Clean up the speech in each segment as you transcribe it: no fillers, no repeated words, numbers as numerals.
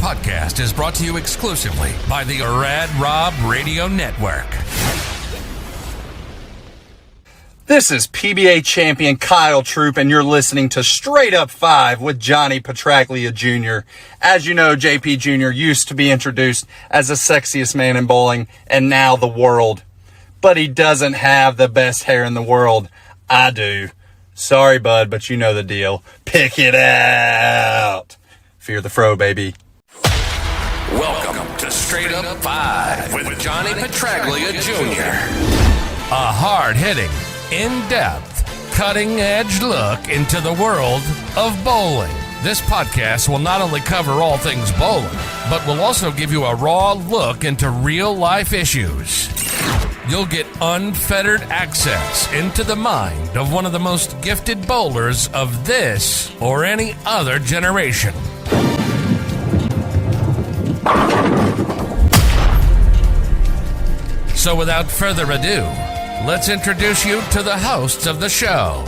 podcast is brought to you exclusively by the Rad Rob Radio Network. This is PBA champion Kyle Troop, and you're listening to Straight Up 5 with Johnny Petraglia Jr. As you know, JP Jr. used to be introduced as the sexiest man in bowling, and now the world. But he doesn't have the best hair in the world. I do. Sorry, bud, but you know the deal. Pick it out. Fear the fro, baby. Welcome to Straight Up 5 with Johnny Petraglia Jr. A hard-hitting, in-depth, cutting-edge look into the world of bowling. This podcast will not only cover all things bowling, but will also give you a raw look into real-life issues. You'll get unfettered access into the mind of one of the most gifted bowlers of this or any other generation. So without further ado, let's introduce you to the hosts of the show.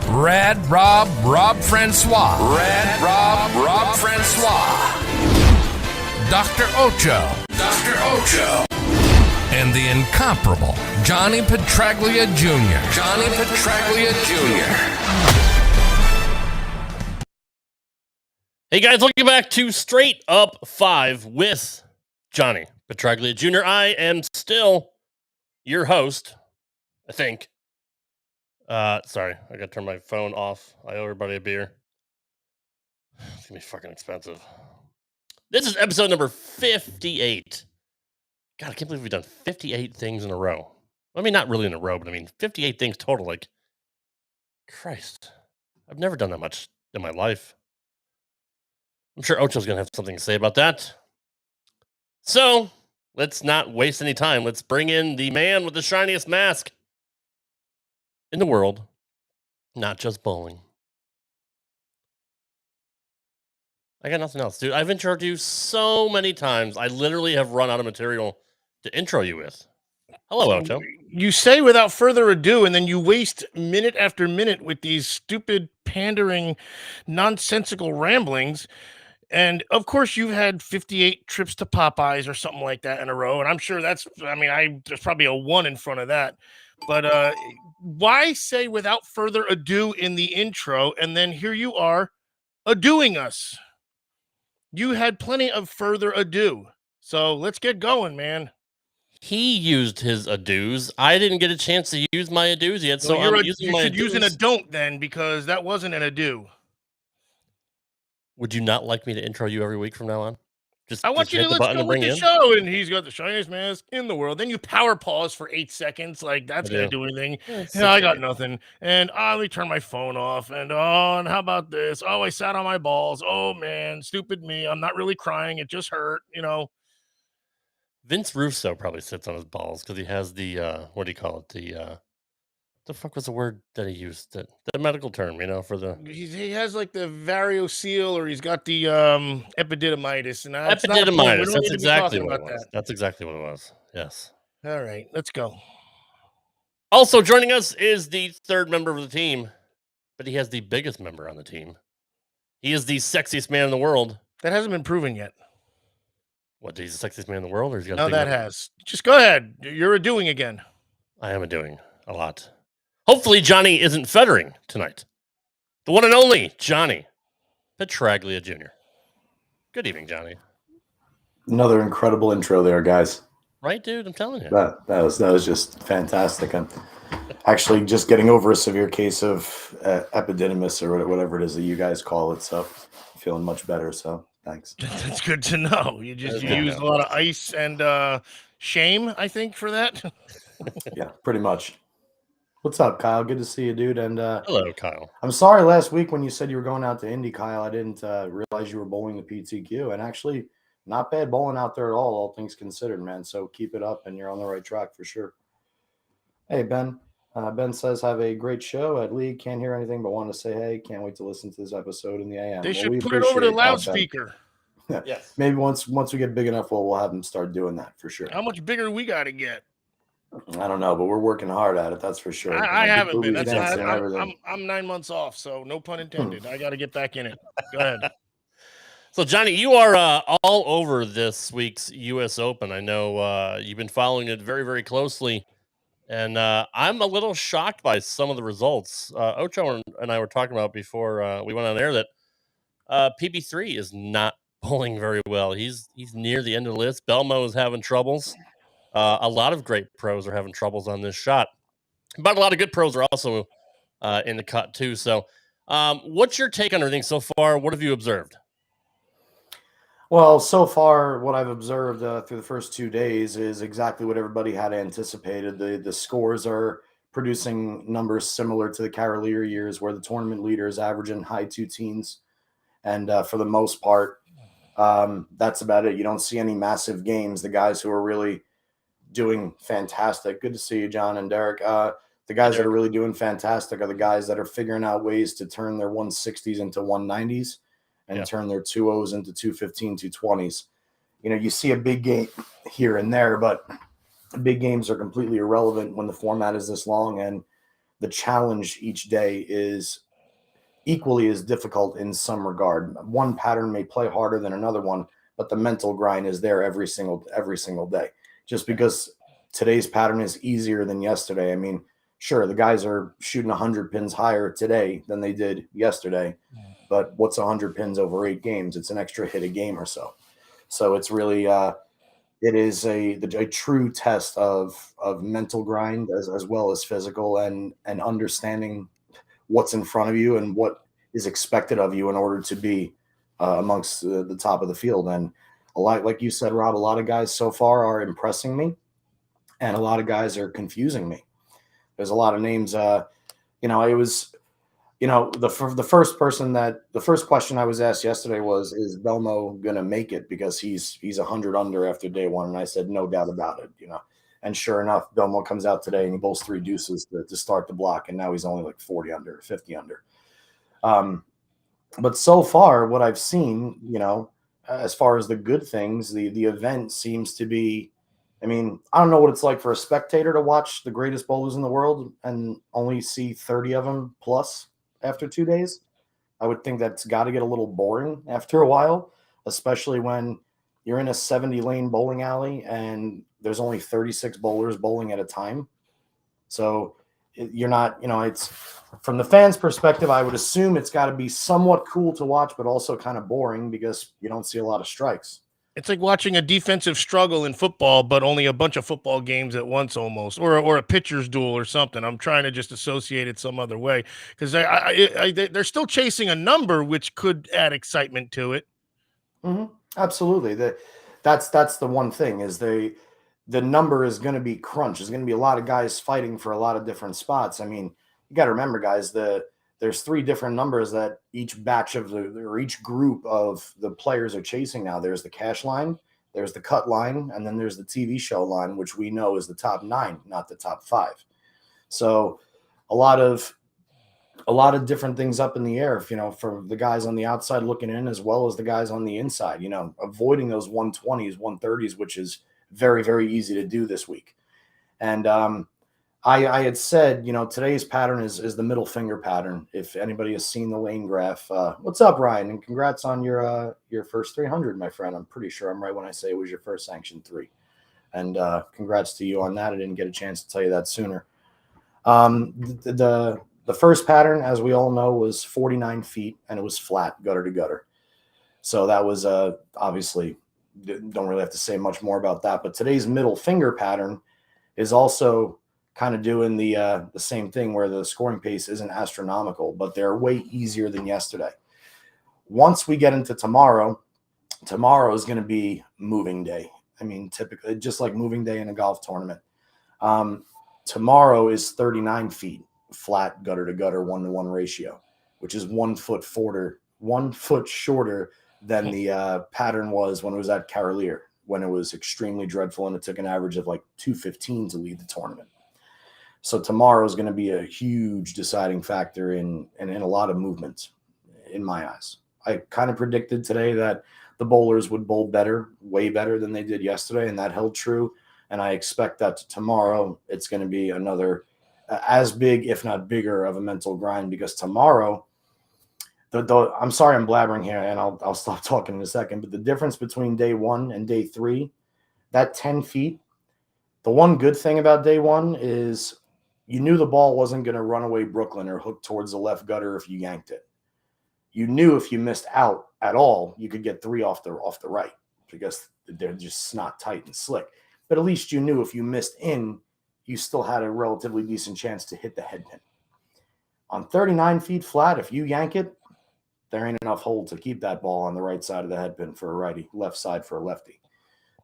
Rad Rob Francois. Rad Rob Francois. Dr. Ocho. And the incomparable Johnny Petraglia Jr. Johnny Petraglia Jr. Hey guys, welcome back to Straight Up 5 with Johnny Petraglia Jr. I am still your host, I think. Sorry, I gotta turn my phone off. I owe everybody a beer. It's gonna be fucking expensive. This is episode number 58. God, I can't believe we've done 58 things in a row. I mean, not really in a row, but I mean 58 things total. Like, Christ, I've never done that much in my life. I'm sure Ocho's gonna have something to say about that. So, let's not waste any time. Let's bring in the man with the shiniest mask in the world, not just bowling. I got nothing else, dude. I've introed you so many times. I literally have run out of material to intro you with. Hello, Ocho. You say without further ado, and then you waste minute after minute with these stupid, pandering, nonsensical ramblings. And of course, you've had 58 trips to Popeyes or something like that in a row. And I'm sure there's probably a 1 in front of that. But why say without further ado in the intro? And then here you are adoing us. You had plenty of further ado. So let's get going, man. He used his ados. I didn't get a chance to use my ados yet. So you should use an adon't then, because that wasn't an ado. Would you not like me to intro you every week from now on? I want you to let's go with the show, and he's got the shiniest mask in the world. Then you power pause for 8 seconds, like that's gonna do anything. Yeah, I got nothing, and let me turn my phone off. And and how about this? Oh, I sat on my balls. Oh man, stupid me. I'm not really crying. It just hurt, Vince Russo probably sits on his balls because he has the what do you call it? The fuck was the word that he used? The medical term, for the... He has like the variocele, or he's got the epididymitis. And epididymitis. That's exactly what it was. That's exactly what it was. Yes. All right, let's go. Also joining us is the third member of the team, but he has the biggest member on the team. He is the sexiest man in the world. That hasn't been proven yet. What, he's the sexiest man in the world? Or he's got no, that has. Just go ahead. You're doing again. I am doing a lot. Hopefully Johnny isn't fettering tonight. The one and only Johnny Petraglia Jr. Good evening, Johnny. Another incredible intro there, guys. Right, dude? I'm telling you. That was just fantastic. I'm actually just getting over a severe case of epididymis, or whatever it is that you guys call it. So I'm feeling much better. So thanks. That's good to know. You used a lot of ice and shame, I think, for that. Yeah, pretty much. What's up, Kyle? Good to see you, dude. And hello, Kyle. I'm sorry last week when you said you were going out to Indy, Kyle. I didn't realize you were bowling the PTQ, and actually not bad bowling out there at all things considered, man. So keep it up, and you're on the right track for sure. Hey, Ben. Ben says, have a great show at League. Can't hear anything, but want to say, hey, can't wait to listen to this episode in the AM. They should put it over to loudspeaker. Yes. Maybe once we get big enough, we'll have them start doing that for sure. How much bigger we got to get? I don't know, but we're working hard at it. That's for sure. I haven't been. I'm 9 months off, so no pun intended. I got to get back in it. Go ahead. So, Johnny, you are all over this week's U.S. Open. I know you've been following it very, very closely, and I'm a little shocked by some of the results. Ocho and I were talking about before we went on air that PB3 is not pulling very well. He's near the end of the list. Belmo is having troubles. A lot of great pros are having troubles on this shot, but a lot of good pros are also in the cut too. So, what's your take on everything so far? What have you observed? Well, so far, what I've observed through the first 2 days is exactly what everybody had anticipated. The scores are producing numbers similar to the Cavalier years, where the tournament leader is averaging high two teens, and for the most part, that's about it. You don't see any massive games. The guys who are really doing fantastic. Good to see you, John and Derek. The guys that are really doing fantastic are the guys that are figuring out ways to turn their 160s into 190s and turn their 2.0s into 215, 220s. You know, you see a big game here and there, but big games are completely irrelevant when the format is this long, and the challenge each day is equally as difficult in some regard. One pattern may play harder than another one, but the mental grind is there every single day. Just because today's pattern is easier than yesterday. I mean, sure, the guys are shooting 100 pins higher today than they did yesterday, but what's 100 pins over 8 games? It's an extra hit a game or so. So it's really it is a true test of mental grind as well as physical, and understanding what's in front of you and what is expected of you in order to be amongst the top of the field. And a lot, like you said, Rob, a lot of guys so far are impressing me, and a lot of guys are confusing me. There's a lot of names. It was, the first question I was asked yesterday was, is Belmo gonna make it, because he's 100 under after day one, and I said no doubt about it. And sure enough, Belmo comes out today and he bowls 3 deuces to start the block, and now he's only like 40 under, 50 under. But so far, what I've seen, as far as the good things, the event seems to be. I mean, I don't know what it's like for a spectator to watch the greatest bowlers in the world and only see 30 of them plus after 2 days. I would think that's got to get a little boring after a while, especially when you're in a 70-lane bowling alley and there's only 36 bowlers bowling at a time. So you're not, it's from the fans' perspective, I would assume it's got to be somewhat cool to watch, but also kind of boring because you don't see a lot of strikes. It's like watching a defensive struggle in football, but only a bunch of football games at once, almost, or a pitcher's duel or something. I'm trying to just associate it some other way, because they're still chasing a number, which could add excitement to it. Mm-hmm. Absolutely. That's the one thing, is the number is going to be crunch. There's going to be a lot of guys fighting for a lot of different spots. I mean, you got to remember, guys, there's 3 different numbers that each batch or each group of the players are chasing now. There's the cash line, there's the cut line, and then there's the TV show line, which we know is the top 9, not the top 5. So a lot of different things up in the air, for the guys on the outside looking in, as well as the guys on the inside, avoiding those 120s, 130s, which is very, very easy to do this week. And I had said, today's pattern is the middle finger pattern. If anybody has seen the lane graph, what's up, Ryan? And congrats on your first 300, my friend. I'm pretty sure I'm right when I say it was your first sanctioned 3. And congrats to you on that. I didn't get a chance to tell you that sooner. The first pattern, as we all know, was 49 feet, and it was flat, gutter to gutter. So that was obviously, don't really have to say much more about that. But today's middle finger pattern is also kind of doing the same thing, where the scoring pace isn't astronomical, but they're way easier than yesterday. Once we get into tomorrow is going to be moving day. I mean, typically, just like moving day in a golf tournament. Tomorrow is 39 feet, flat, gutter to gutter, 1-to-1 ratio, which is 1 foot shorter than the pattern was when it was at Cavalier, when it was extremely dreadful and it took an average of like 215 to lead the tournament. So tomorrow is going to be a huge deciding factor in a lot of movements, in my eyes. I kind of predicted today that the bowlers would bowl better, way better than they did yesterday, and that held true. And I expect that tomorrow it's going to be another as big, if not bigger, of a mental grind, because tomorrow I'm sorry I'm blabbering here, and I'll stop talking in a second. But the difference between day 1 and day 3, that 10 feet. The one good thing about day 1 is you knew the ball wasn't going to run away Brooklyn or hook towards the left gutter if you yanked it. You knew if you missed out at all, you could get 3 off the right because they're just not tight and slick. But at least you knew if you missed in, you still had a relatively decent chance to hit the head pin. On 39 feet flat, if you yank it, there ain't enough hold to keep that ball on the right side of the head pin for a righty, left side for a lefty.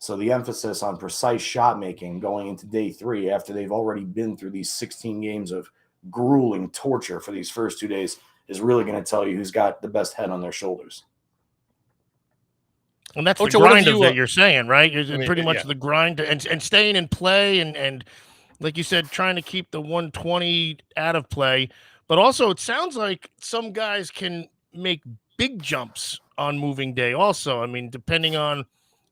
So the emphasis on precise shot making going into day 3 after they've already been through these 16 games of grueling torture for these first 2 days is really going to tell you who's got the best head on their shoulders. And that's Ocho, the what have grind of you, it, you're saying, right? It's I mean, pretty much yeah. the grind and staying in play and like you said, trying to keep the 120 out of play. But also it sounds like some guys can make big jumps on moving day also. I mean, depending on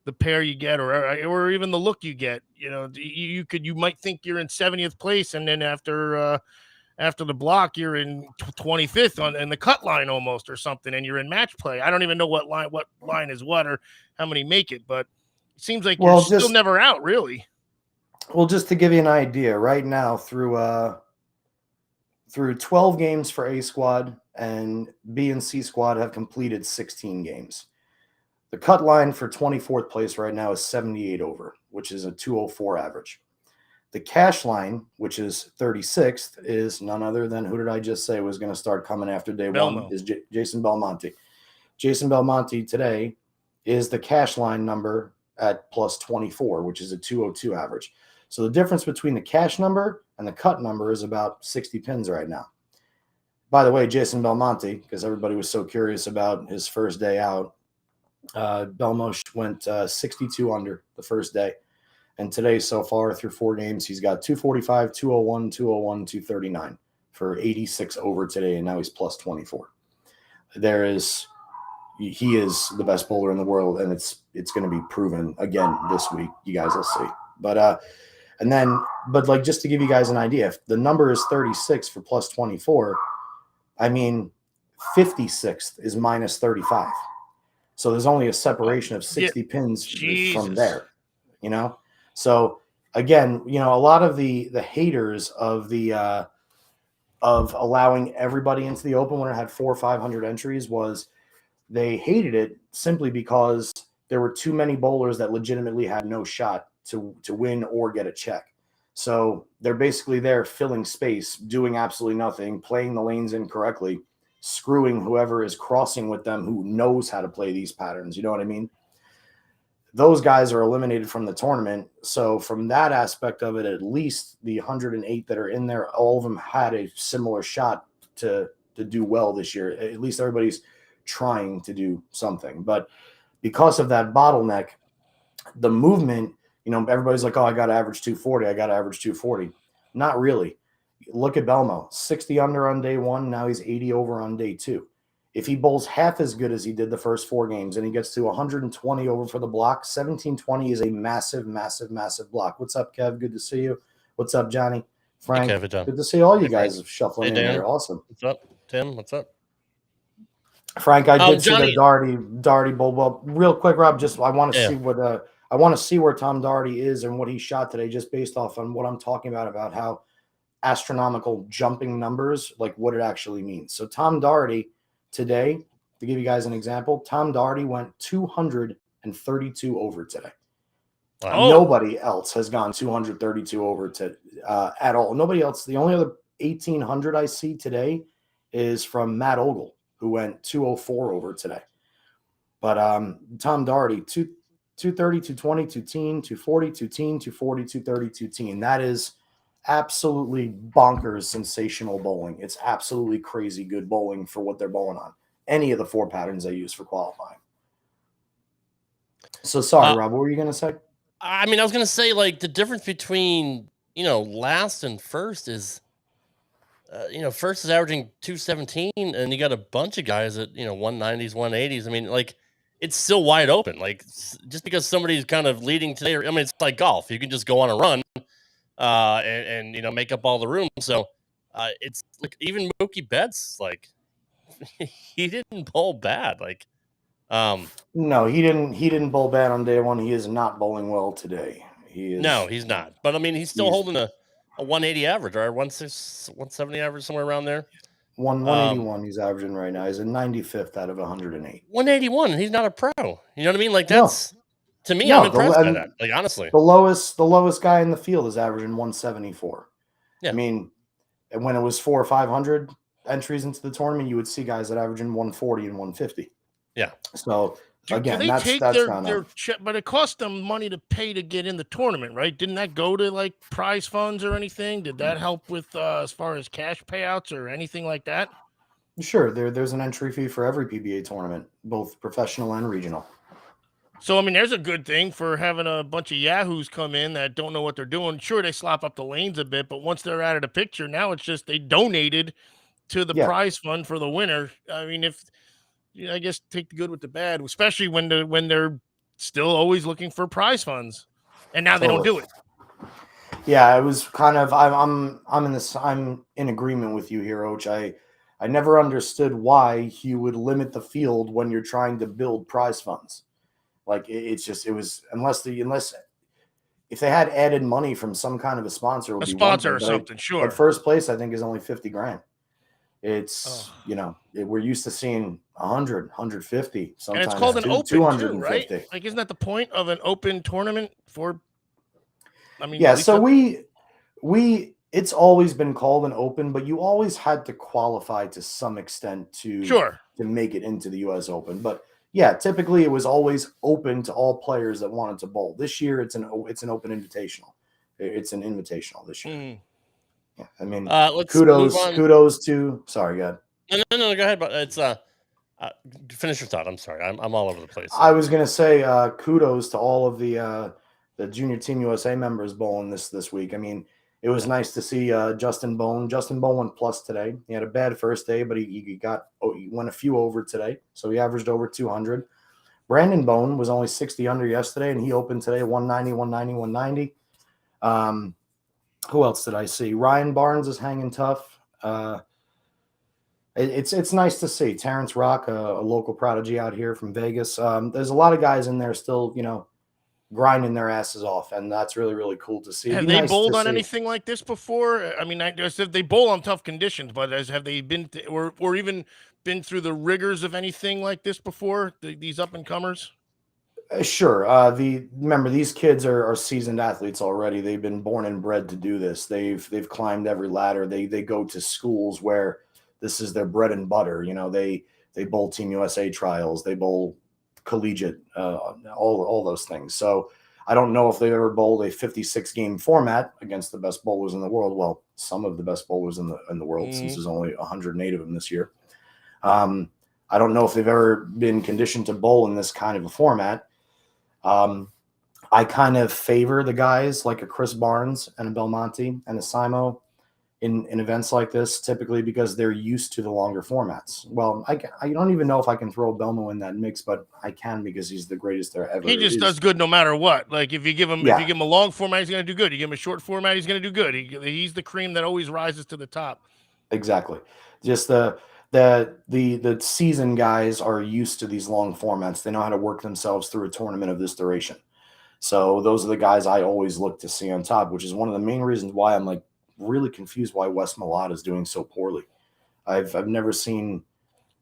the pair you get or even the look you get, you know, you might think you're in 70th place, and then after the block you're in 25th in the cut line almost or something, and you're in match play. I don't even know what line is what or how many make it, but it seems like you're still never out, really. Well, just to give you an idea, right now through 12 games for A squad and B and C squad have completed 16 games. The cut line for 24th place right now is 78 over, which is a 204 average. The cash line, which is 36th, is none other than, who did I just say was going to start coming after day Belmo. 1, is Jason Belmonte. Jason Belmonte today is the cash line number at plus 24, which is a 202 average. So the difference between the cash number and the cut number is about 60 pins right now. By the way, Jason Belmonte, because everybody was so curious about his first day out, Belmo went 62 under the first day. And today, so far, through 4 games, he's got 245, 201, 201, 239 for 86 over today, and now he's plus 24. He is the best bowler in the world, and it's going to be proven again this week. You guys will see. But just to give you guys an idea, if the number is 36 for plus 24, I mean, 56th is minus 35. So there's only a separation of 60 pins from there, you know? So again, you know, a lot of the haters of of allowing everybody into the Open when it had 400 or 500 entries was they hated it simply because there were too many bowlers that legitimately had no shot to win or get a check. So they're basically there filling space, doing absolutely nothing, playing the lanes incorrectly, screwing whoever is crossing with them who knows how to play these patterns. You know what I mean? Those guys are eliminated from the tournament. So from that aspect of it, at least the 108 that are in there, all of them had a similar shot to do well this year. At least everybody's trying to do something. But because of that bottleneck, the movement, you know, everybody's like, oh, I got to average 240. I got to average 240. Not really. Look at Belmo, 60 under on day 1. Now he's 80 over on day 2. If he bowls half as good as he did the first 4 games and he gets to 120 over for the block, 1720 is a massive, massive, massive block. What's up, Kev? Good to see you. What's up, Johnny? Frank, Hey, Kevin, good to see all you guys shuffling in there. Awesome. What's up, Tim? What's up? Frank, I did see that Doherty bowled well. Real quick, Rob, I want to see what I want to see where Tom Doherty is and what he shot today, just based off on what I'm talking about how astronomical jumping numbers, like what it actually means. So Tom Doherty today, to give you guys an example, Tom Doherty went 232 over today. Wow. Nobody else has gone 232 over at all. Nobody else. The only other 1,800 I see today is from Matt Ogle, who went 204 over today. But Tom Doherty, 230, 220, 210, 240, 210, 240, 230, 210. That is absolutely bonkers, sensational bowling. It's absolutely crazy good bowling for what they're bowling on. Any of the 4 patterns they use for qualifying. So sorry, Rob, what were you going to say? I mean, I was going to say, like, the difference between, you know, last and first is, you know, first is averaging 217, and you got a bunch of guys at, you know, 190s, 180s. I mean, like, it's still wide open. Like, just because somebody's kind of leading today, I mean, it's like golf. You can just go on a run and you know, make up all the room. So it's like even Mookie Betts, like, he didn't bowl bad. Like, No, he didn't bowl bad on day one. He is not bowling well today. no, he's not. But I mean, he's still holding a 180 average, or 170 average, somewhere around there. 181 he's averaging right now. He's a 95th out of 108. 181, and he's not a pro. You know what I mean? Like, that's to me, No, I'm impressed by that. Like, honestly, the lowest guy in the field is averaging 174. Yeah. I mean, when it was 400 or 500 entries into the tournament, you would see guys that averaging 140 and 150. Yeah. So again, do they that's take not their check, but it cost them money to pay to get in the tournament, right? Didn't that go to like prize funds or anything? Did that help with as far as cash payouts or anything like that? Sure, there's an entry fee for every PBA tournament, both professional and regional. So, I mean, there's a good thing for having a bunch of yahoos come in that don't know what they're doing. Sure, they slop up the lanes a bit, but once they're out of the picture, now it's just they donated to the prize fund for the winner. I mean, I guess take the good with the bad, especially when they're still always looking for prize funds, and now they don't do it. Yeah, I was kind of I'm in agreement with you here, Oach. I never understood why you would limit the field when you're trying to build prize funds. Like it was unless if they had added money from some kind of a sponsor, it would a be sponsor or something. Sure, but first place I think is only 50 grand. It's we're used to seeing 100, 150, sometimes and it's called an open 250, too, right? Like, isn't that the point of an open tournament for? I mean, yeah. So we it's always been called an open, but you always had to qualify to some extent to make it into the U.S. Open. But yeah, typically it was always open to all players that wanted to bowl. This year it's an open invitational. It's an invitational this year. Mm. Yeah, I mean, let's kudos to. Sorry, go ahead. No, go ahead. But it's finish your thought. I'm sorry, I'm all over the place. I was gonna say kudos to all of the Junior Team USA members bowling this week. I mean, it was nice to see Justin Bone. Justin Bone went plus today. He had a bad first day, but he went a few over today, so he averaged over 200. Brandon Bone was only 60 under yesterday, and he opened today 190, 190, 190. Who else did I see? Ryan Barnes is hanging tough. It's nice to see Terrence Rock, a local prodigy out here from Vegas. There's a lot of guys in there still, grinding their asses off, and that's really, really cool to see. Have they bowled on anything like this before? I mean, they bowl on tough conditions, but have they been or even been through the rigors of anything like this before? These up and comers. Sure. Remember, these kids are seasoned athletes already. They've been born and bred to do this. They've climbed every ladder. They go to schools where this is their bread and butter. They bowl Team USA trials. They bowl collegiate, all those things. So I don't know if they've ever bowled a 56 game format against the best bowlers in the world. Well, some of the best bowlers in the world, since there's only 108 of them this year. I don't know if they've ever been conditioned to bowl in this kind of a format. I kind of favor the guys like a Chris Barnes and a Belmonte and a Simo in events like this, typically because they're used to the longer formats. Well, I don't even know if I can throw Belmo in that mix, but I can because he's the greatest there ever. He just does good no matter what. Like if you give him a long format, he's going to do good. You give him a short format, he's going to do good. He's the cream that always rises to the top. Exactly. Just the seasoned guys are used to these long formats. They know how to work themselves through a tournament of this duration. So those are the guys I always look to see on top, which is one of the main reasons why I'm like really confused why Wes Malott is doing so poorly. I've never seen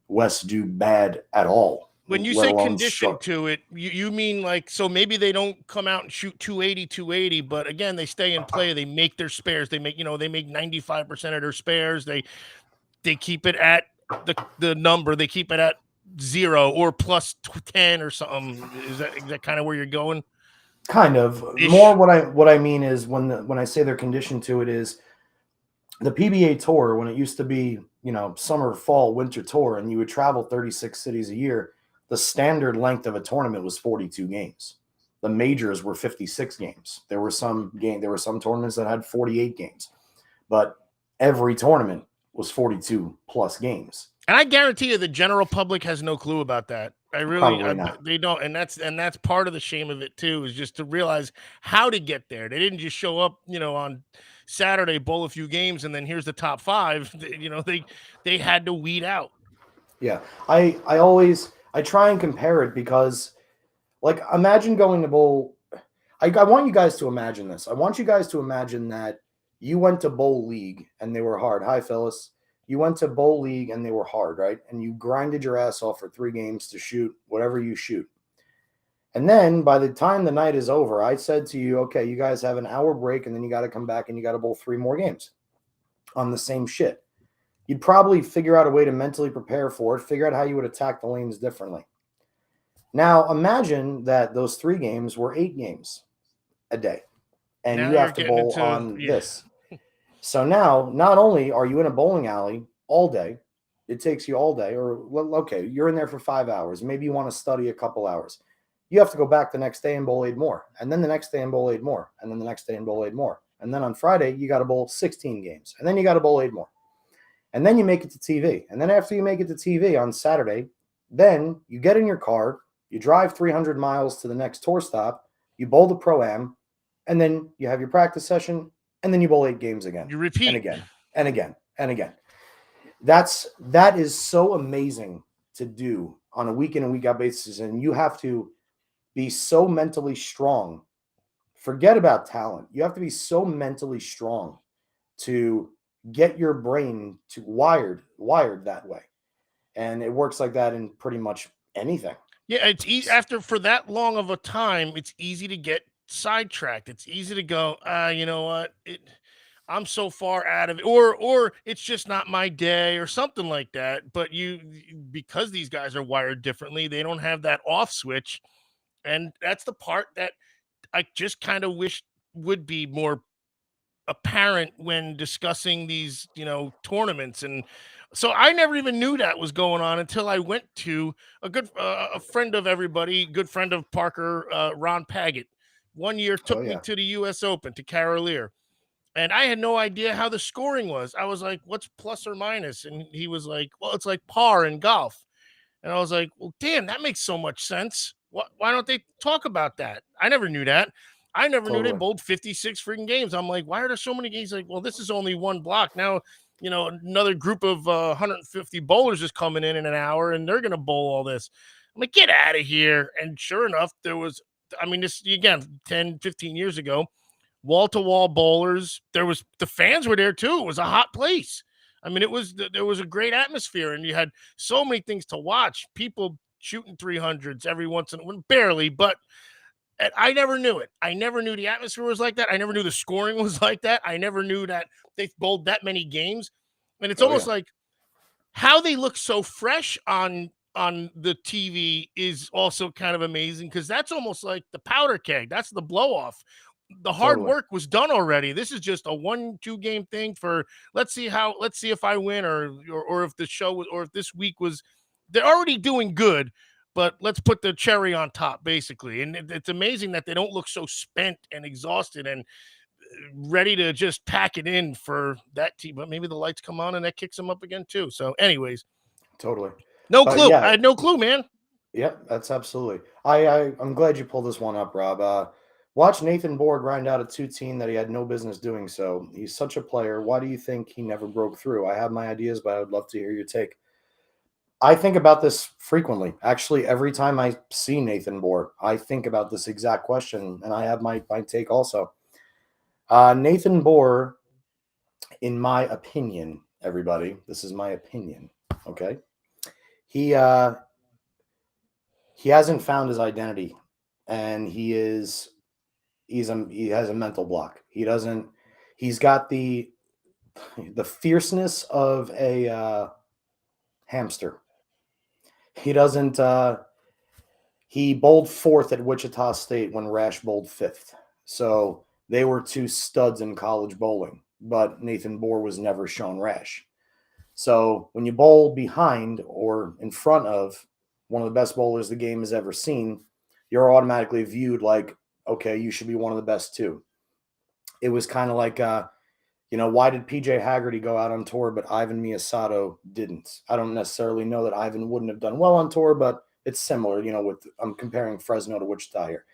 Wes do bad at all. When you say condition to it, you mean like, so maybe they don't come out and shoot 280, but again, they stay in play. They make their spares. They make 95% of their spares. They keep it at the number. They keep it at 0 or plus 10 or something. Is that kind of where you're going? Kind of. More what I mean is when I say they're conditioned to it is the PBA tour, when it used to be, summer, fall, winter tour, and you would travel 36 cities a year, the standard length of a tournament was 42 games. The majors were 56 games. There were some tournaments that had 48 games, but every tournament was 42 plus games. And I guarantee you the general public has no clue about that. They don't. And that's part of the shame of it too, is just to realize how to get there. They didn't just show up, on Saturday, bowl a few games, and then here's the top 5. They had to weed out. Yeah. I try and compare it because, like, imagine going to bowl. I want you guys to imagine this. I want you guys to imagine that you went to bowl league and they were hard. Hi, Phyllis. You went to bowl league and they were hard, right? And you grinded your ass off for 3 games to shoot whatever you shoot. And then by the time the night is over, I said to you, okay, you guys have an hour break and then you got to come back and you got to bowl 3 more games on the same shit. You'd probably figure out a way to mentally prepare for it, figure out how you would attack the lanes differently. Now, imagine that those 3 games were 8 games a day, and Now you you're have to getting bowl into- on yeah. this. So now, not only are you in a bowling alley all day, it takes you all day, or okay, you're in there for 5 hours. Maybe you want to study a couple hours. You have to go back the next day and bowl 8 more, and then the next day and bowl 8 more, and then the next day and bowl 8 more. And then on Friday, you got to bowl 16 games, and then you got to bowl 8 more. And then you make it to TV. And then after you make it to TV on Saturday, then you get in your car, you drive 300 miles to the next tour stop, you bowl the Pro-Am, and then you have your practice session, and then you bowl 8 games again. You repeat. And again, and again, and again. That is so amazing to do on a week in and week out basis. And you have to be so mentally strong. Forget about talent. You have to be so mentally strong to get your brain to wired that way. And it works like that in pretty much anything. Yeah, it's easy after for that long of a time. It's easy to get sidetracked. It's easy to go, you know what? I'm so far out of it, or it's just not my day, or something like that. But because these guys are wired differently, they don't have that off switch, and that's the part that I just kind of wish would be more apparent when discussing these, tournaments. And so I never even knew that was going on until I went to a friend of everybody, good friend of Parker, Ron Paget. One year took me to the US Open, to Carolier. And I had no idea how the scoring was. I was like, what's plus or minus? And he was like, well, it's like par in golf. And I was like, well, damn, that makes so much sense. Why don't they talk about that? I never knew that. I never knew they bowled 56 freaking games. I'm like, why are there so many games? Like, well, this is only one block. Now, another group of 150 bowlers is coming in an hour, and they're going to bowl all this. I'm like, get out of here. And sure enough, this, again, 10, 15 years ago, wall-to-wall bowlers. The fans were there too. It was a hot place. I mean, there was a great atmosphere, and you had so many things to watch. People shooting 300s every once in a while, barely, but I never knew it. I never knew the atmosphere was like that. I never knew the scoring was like that. I never knew that they bowled that many games. And it's almost like how they look so fresh on the TV is also kind of amazing, because that's almost like the powder keg. That's the blow off. The hard work was done already. This is just a 1-2 game thing for let's see if I win, or if the show or if this week was. They're already doing good, but let's put the cherry on top, basically. And it's amazing that they don't look so spent and exhausted and ready to just pack it in for that team. But maybe the lights come on and that kicks them up again too. So anyways, totally. No clue. I had no clue, man. Yep, that's absolutely. I'm glad you pulled this one up, Rob. Watch Nathan Bohr grind out a 2-team that he had no business doing so. He's such a player. Why do you think he never broke through? I have my ideas, but I would love to hear your take. I think about this frequently. Actually, every time I see Nathan Bohr, I think about this exact question, and I have my take also. Nathan Bohr, in my opinion, everybody, this is my opinion, okay? He hasn't found his identity, and he has a mental block. He's got the fierceness of a hamster. He doesn't he bowled 4th at Wichita State when Rash bowled 5th. So they were 2 studs in college bowling, but Nathan Bohr was never shown Rash. So when you bowl behind or in front of one of the best bowlers the game has ever seen, you're automatically viewed like, okay, you should be one of the best too. It was kind of like, why did PJ Haggerty go out on tour, but Ivan Miyasato didn't? I don't necessarily know that Ivan wouldn't have done well on tour, but it's similar, I'm comparing Fresno to Wichita here.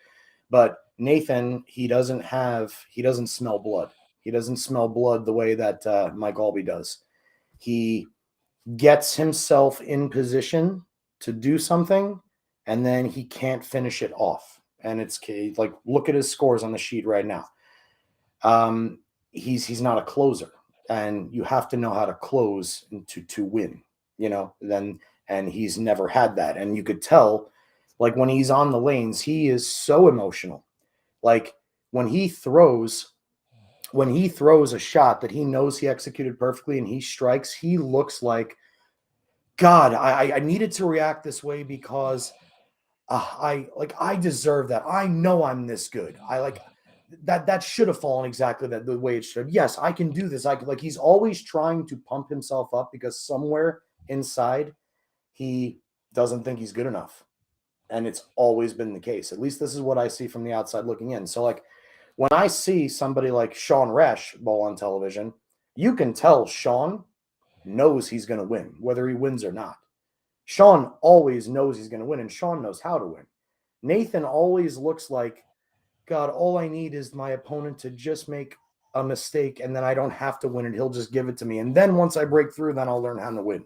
But Nathan, he doesn't smell blood. He doesn't smell blood the way that Mike Albee does. He gets himself in position to do something, and then he can't finish it off. And it's like, look at his scores on the sheet right now. He's not a closer, and you have to know how to close to win, and he's never had that. And you could tell, like, when he's on the lanes, he is so emotional. Like, when he throws a shot that he knows he executed perfectly and he strikes, he looks like, God, I needed to react this way because I deserve that. I know I'm this good. That should have fallen exactly the way it should. Yes, I can do this. He's always trying to pump himself up because somewhere inside he doesn't think he's good enough. And it's always been the case. At least this is what I see from the outside looking in. So, like, when I see somebody like Sean Resch bowl on television, you can tell Sean knows he's going to win, whether he wins or not. Sean always knows he's going to win, and Sean knows how to win. Nathan always looks like, God, all I need is my opponent to just make a mistake, and then I don't have to win it. He'll just give it to me. And then once I break through, then I'll learn how to win.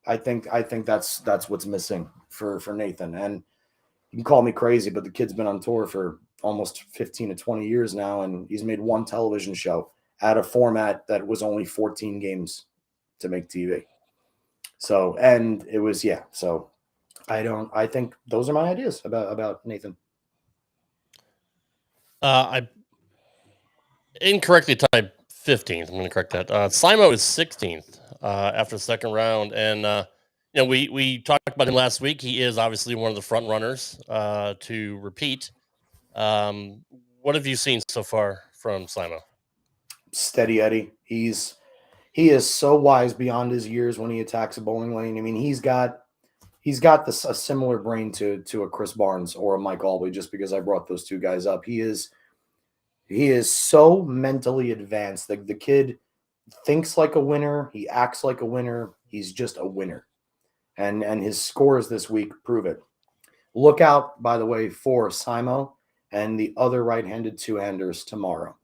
I think that's what's missing for Nathan. And you can call me crazy, but the kid's been on tour for almost 15 to 20 years now, and he's made one television show at a format that was only 14 games to make TV. So, and it was, yeah. So I think those are my ideas about Nathan. I incorrectly typed 15th. I'm going to correct that. Simo is 16th after the second round. And, we talked about him last week. He is obviously one of the front runners to repeat. What have you seen so far from Simo? Steady Eddie. He is so wise beyond his years when he attacks a bowling lane. I mean, he's got a similar brain to a Chris Barnes or a Mike Albley, just because I brought those two guys up. He is so mentally advanced. The kid thinks like a winner. He acts like a winner. He's just a winner. And his scores this week prove it. Look out, by the way, for Simo and the other right-handed two-handers tomorrow.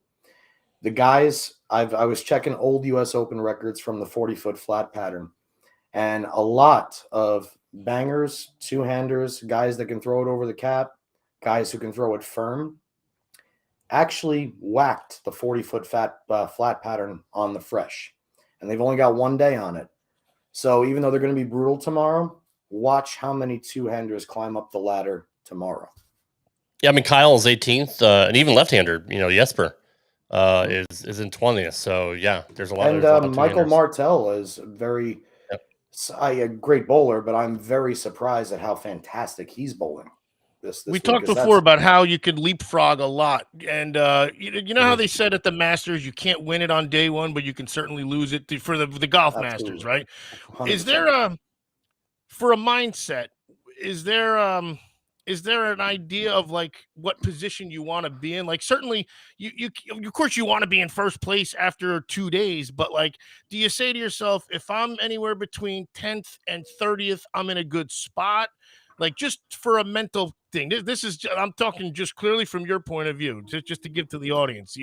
The guys, I was checking old U.S. Open records from the 40-foot flat pattern, and a lot of bangers, two-handers, guys that can throw it over the cap, guys who can throw it firm, actually whacked the 40-foot flat pattern on the fresh. And they've only got 1 day on it. So even though they're going to be brutal tomorrow, watch how many two-handers climb up the ladder tomorrow. Yeah, I mean, Kyle is 18th, and even left-hander, Jesper is in 20th. So, yeah, there's a lot of Michael Martell is a great bowler, but I'm very surprised at how fantastic he's bowling. This we talked before about how you could leapfrog a lot, and you know how they said at the Masters you can't win it on day one, but you can certainly lose it for the golf Absolutely. Masters, right? 100%. Is there for a mindset? Is there an idea of like what position you want to be in? Like, certainly you of course you want to be in first place after 2 days, but like, do you say to yourself, if I'm anywhere between 10th and 30th, I'm in a good spot? Like, just for a mental thing. This is, I'm talking just clearly from your point of view, just to give to the audience.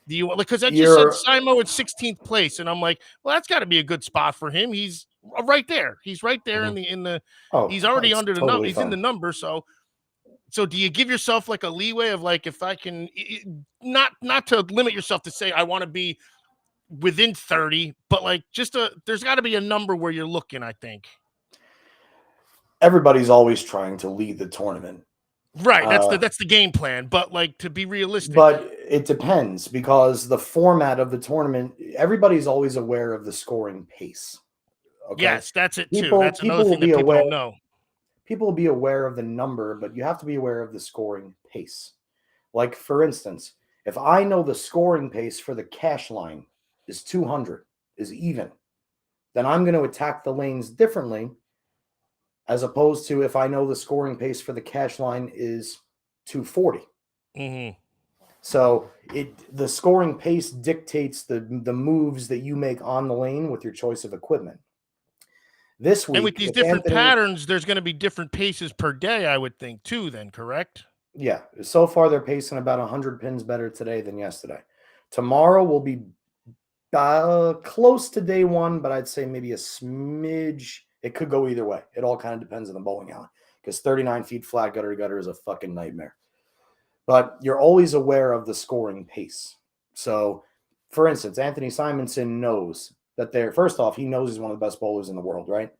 Because I just said Simo at 16th place, and I'm like, well, that's got to be a good spot for him. He's right there. He's right there in the. He's already under the number. He's in the number. So do you give yourself like a leeway of like, if I can, not to limit yourself to say I want to be within 30, but like there's got to be a number where you're looking, I think. Everybody's always trying to lead the tournament. Right. That's the game plan. But like, to be realistic. But it depends, because the format of the tournament, everybody's always aware of the scoring pace. Okay? Yes, that's it too. That's another thing that people don't know. People will be aware of the number, but you have to be aware of the scoring pace. Like, for instance, if I know the scoring pace for the cash line is 200, is even, then I'm going to attack the lanes differently, as opposed to if I know the scoring pace for the cash line is 240. Mm-hmm. So the scoring pace dictates the moves that you make on the lane with your choice of equipment. This week, and with these different patterns, there's going to be different paces per day, I would think, too, then, correct? Yeah. So far, they're pacing about 100 pins better today than yesterday. Tomorrow will be Close to day one, but I'd say maybe a smidge. It could go either way. It all kind of depends on the bowling alley because 39 feet flat gutter to gutter is a fucking nightmare. But you're always aware of the scoring pace. So, for instance, Anthony Simonson knows that first off, he knows he's one of the best bowlers in the world, right?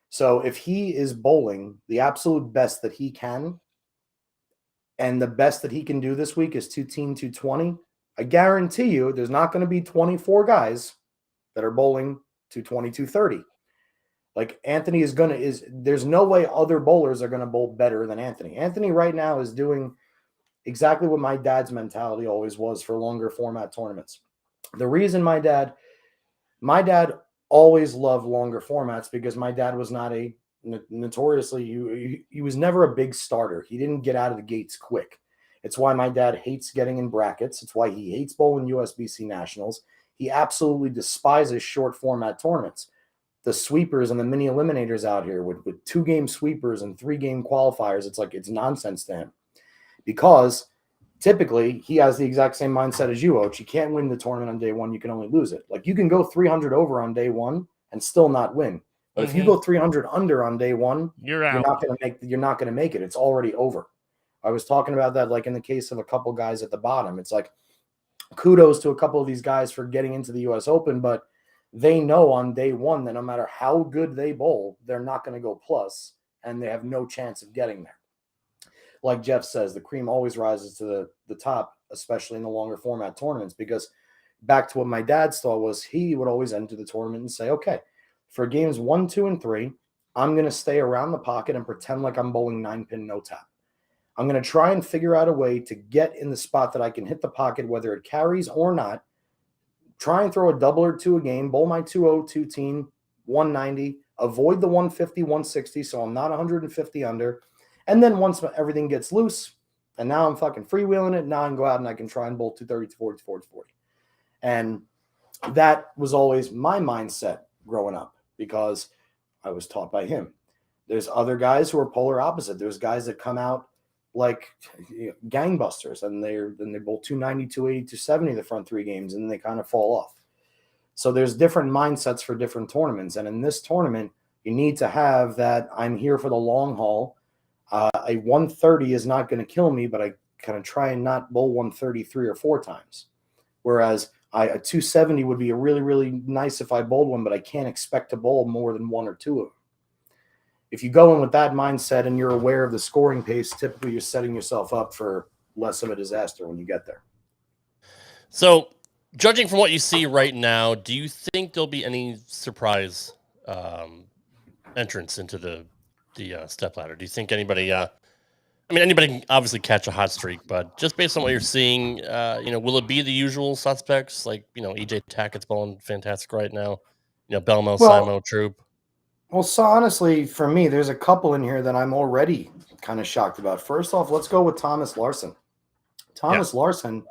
So if he is bowling the absolute best that he can, and the best that he can do this week is 220, I guarantee you there's not going to be 24 guys that are bowling 220, 230. Like Anthony there's no way other bowlers are going to bowl better than Anthony. Anthony right now is doing exactly what my dad's mentality always was for longer format tournaments. The reason my dad always loved longer formats because my dad was not notoriously, he was never a big starter. He didn't get out of the gates quick. It's why my dad hates getting in brackets. It's why he hates bowling USBC Nationals. He absolutely despises short format tournaments. The sweepers and the mini eliminators out here with 2-game sweepers and 3-game qualifiers, it's nonsense to him. Because typically he has the exact same mindset as you, Oach. You can't win the tournament on day one. You can only lose it. Like you can go 300 over on day one and still not win. But if you go 300 under on day one, You're out. You're not going to make it. It's already over. I was talking about that, like in the case of a couple guys at the bottom. It's like kudos to a couple of these guys for getting into the U.S. Open, but they know on day one that no matter how good they bowl, they're not going to go plus, and they have no chance of getting there. Like Jeff says, the cream always rises to the top, especially in the longer format tournaments, because back to what my dad's thought was, he would always enter the tournament and say, okay, for games 1, 2, and 3, I'm going to stay around the pocket and pretend like I'm bowling 9-pin no tap. I'm going to try and figure out a way to get in the spot that I can hit the pocket, whether it carries or not. Try and throw a double or two a game, bowl my 2-0, 2-teen, 190, avoid the 150, 160, so I'm not 150 under. And then once everything gets loose, and now I'm fucking freewheeling it, now I can go out and I can try and bowl 230, 240, 240. And that was always my mindset growing up because I was taught by him. There's other guys who are polar opposite. There's guys that come out like gangbusters and they bowl 290, 280, 270 the front 3 games, and then they kind of fall off. So there's different mindsets for different tournaments. And in this tournament, you need to have that I'm here for the long haul. A 130 is not going to kill me, but I kind of try and not bowl 130 3 or 4 times. Whereas a 270 would be a really, really nice if I bowled one, but I can't expect to bowl more than 1 or 2 of them. If you go in with that mindset and you're aware of the scoring pace, typically you're setting yourself up for less of a disaster when you get there. So, judging from what you see right now, do you think there'll be any surprise entrance into the step ladder? Do you think anybody? Anybody can obviously catch a hot streak, but just based on what you're seeing, will it be the usual suspects like EJ Tackett's bowling fantastic right now, Belmo, Simo, Troop? Well, so honestly, for me, there's a couple in here that I'm already kind of shocked about. First off, let's go with Thomas Larson. Thomas Larson,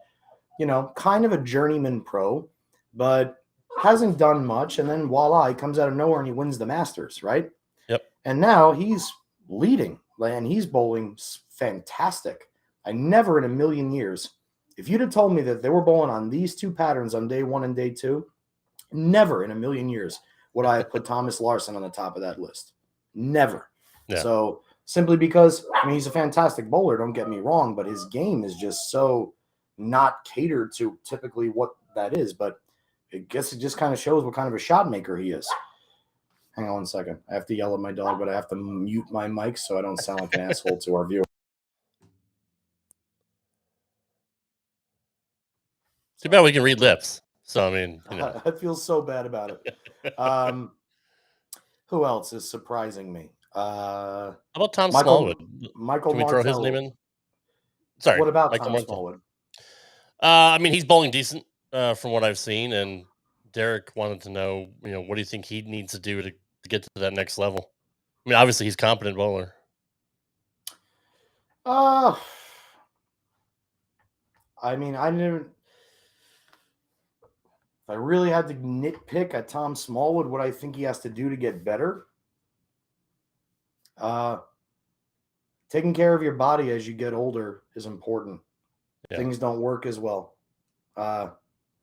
kind of a journeyman pro, but hasn't done much. And then voila, he comes out of nowhere and he wins the Masters, right? Yep. And now he's leading and he's bowling fantastic. I never in a million years, if you'd have told me that they were bowling on these 2 patterns on day 1 and day 2, never in a million years would I have put Thomas Larson on the top of that list. Never. Yeah. So simply because, he's a fantastic bowler, don't get me wrong, but his game is just so not catered to typically what that is. But I guess it just kind of shows what kind of a shot maker he is. Hang on 1 second. I have to yell at my dog, but I have to mute my mic so I don't sound like an asshole to our viewers. Too bad we can read lips. So, I feel so bad about it. Who else is surprising me? How about Tom Smallwood? Michael Can we Martell. throw his name in? Sorry. What about Michael Tom Smallwood? He's bowling decent from what I've seen. And Derek wanted to know, what do you think he needs to do to get to that next level? Obviously he's a competent bowler. If I really had to nitpick at Tom Smallwood, what I think he has to do to get better, taking care of your body as you get older is important. Yeah. Things don't work as well.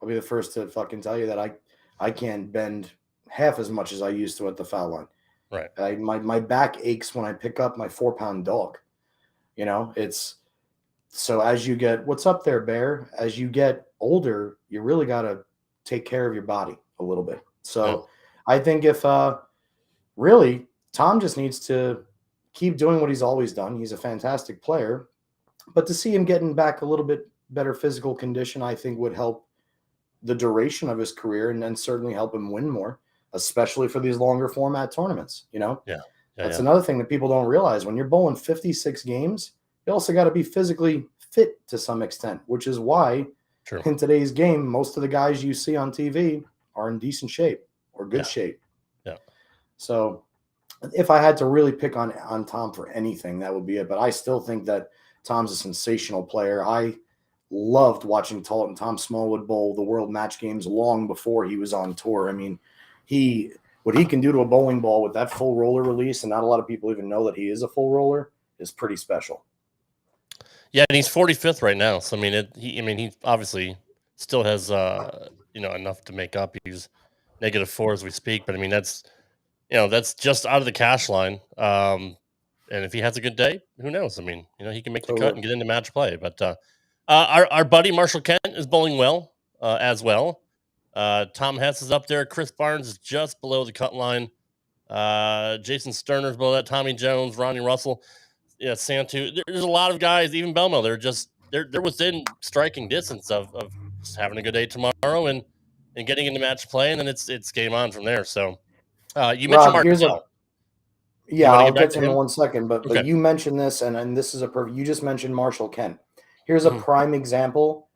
I'll be the first to fucking tell you that I can't bend half as much as I used to at the foul line. Right. My back aches when I pick up my 4-pound dog. It's so as you get, what's up there, Bear? As you get older, you really got to take care of your body a little bit. So I think if really Tom just needs to keep doing what he's always done. He's a fantastic player, but to see him getting back a little bit better physical condition, I think would help the duration of his career and then certainly help him win more, especially for these longer format tournaments. That's another thing that people don't realize. When you're bowling 56 games, you also got to be physically fit to some extent, which is why in today's game, most of the guys you see on TV are in decent shape or good shape. Yeah. So if I had to really pick on Tom for anything, that would be it. But I still think that Tom's a sensational player. I loved watching Tom Smallwood bowl the World Match Games long before he was on tour. I mean, what he can do to a bowling ball with that full roller release, and not a lot of people even know that he is a full roller, is pretty special. Yeah, and he's 45th right now. So he obviously still has enough to make up. He's -4 as we speak, but I mean that's just out of the cash line. And if he has a good day, who knows? I mean, he can make the cut and get into match play. But our buddy Marshall Kent is bowling well as well. Tom Hess is up there. Chris Barnes is just below the cut line. Jason Sterner's below that. Tommy Jones, Ronnie Russell, Santu. There's a lot of guys, even Belmo. They're within striking distance of just having a good day tomorrow and getting into match play, and then it's game on from there. So you mentioned Martel. I'll get to him in 1 second, but Okay. you mentioned this, and this is you just mentioned Marshall Kent. Here's a prime example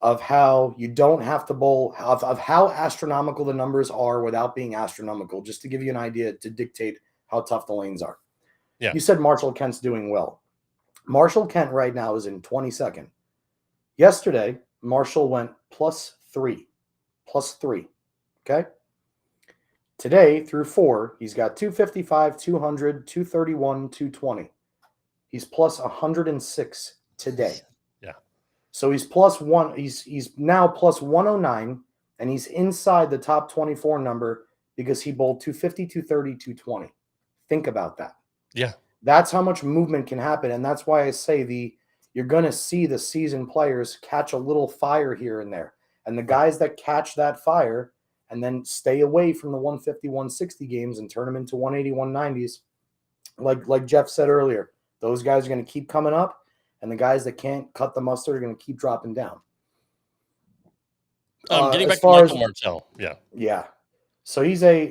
of how you don't have to bowl, of how astronomical the numbers are without being astronomical, just to give you an idea to dictate how tough the lanes are. Yeah. You said Marshall Kent's doing well. Marshall Kent right now is in 22nd. Yesterday, Marshall went +3. Okay? Today, through 4, he's got 255, 200, 231, 220. He's +106 today. Yeah. So he's +1. He's now +109, and he's inside the top 24 number because he bowled 250, 230, 220. Think about that. Yeah. That's how much movement can happen, and that's why I say you're going to see the seasoned players catch a little fire here and there. And the guys that catch that fire and then stay away from the 150, 160 games and turn them into 180, 190s, like Jeff said earlier, those guys are going to keep coming up, and the guys that can't cut the mustard are going to keep dropping down. Getting back to Michael Martel. Yeah. Yeah. So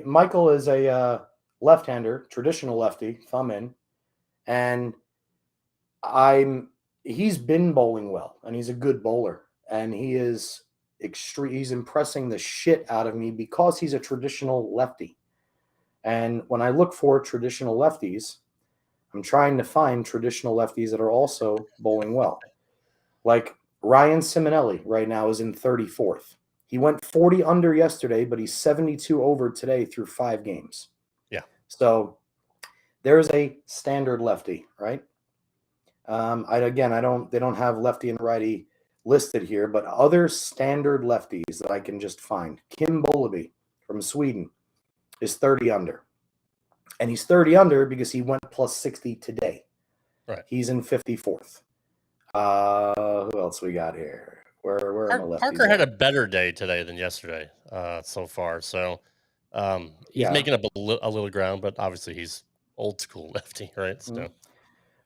Michael is a left-hander, traditional lefty, thumb in, and he's been bowling well, and he's a good bowler, and he's impressing the shit out of me because he's a traditional lefty. And when I look for traditional lefties, I'm trying to find traditional lefties that are also bowling well. Like Ryan Simonelli right now is in 34th. He went 40 under yesterday, but he's 72 over today through 5 games. Yeah. So there's a standard lefty, right? They don't have lefty and righty listed here, but other standard lefties that I can just find. Kim Bolaby from Sweden is 30 under. And he's 30 under because he went +60 today. Right. He's in 54th. Who else we got here? Where are my lefties? Parker had a better day today than yesterday so far. So he's making up a little ground, but obviously he's old school lefty, right? So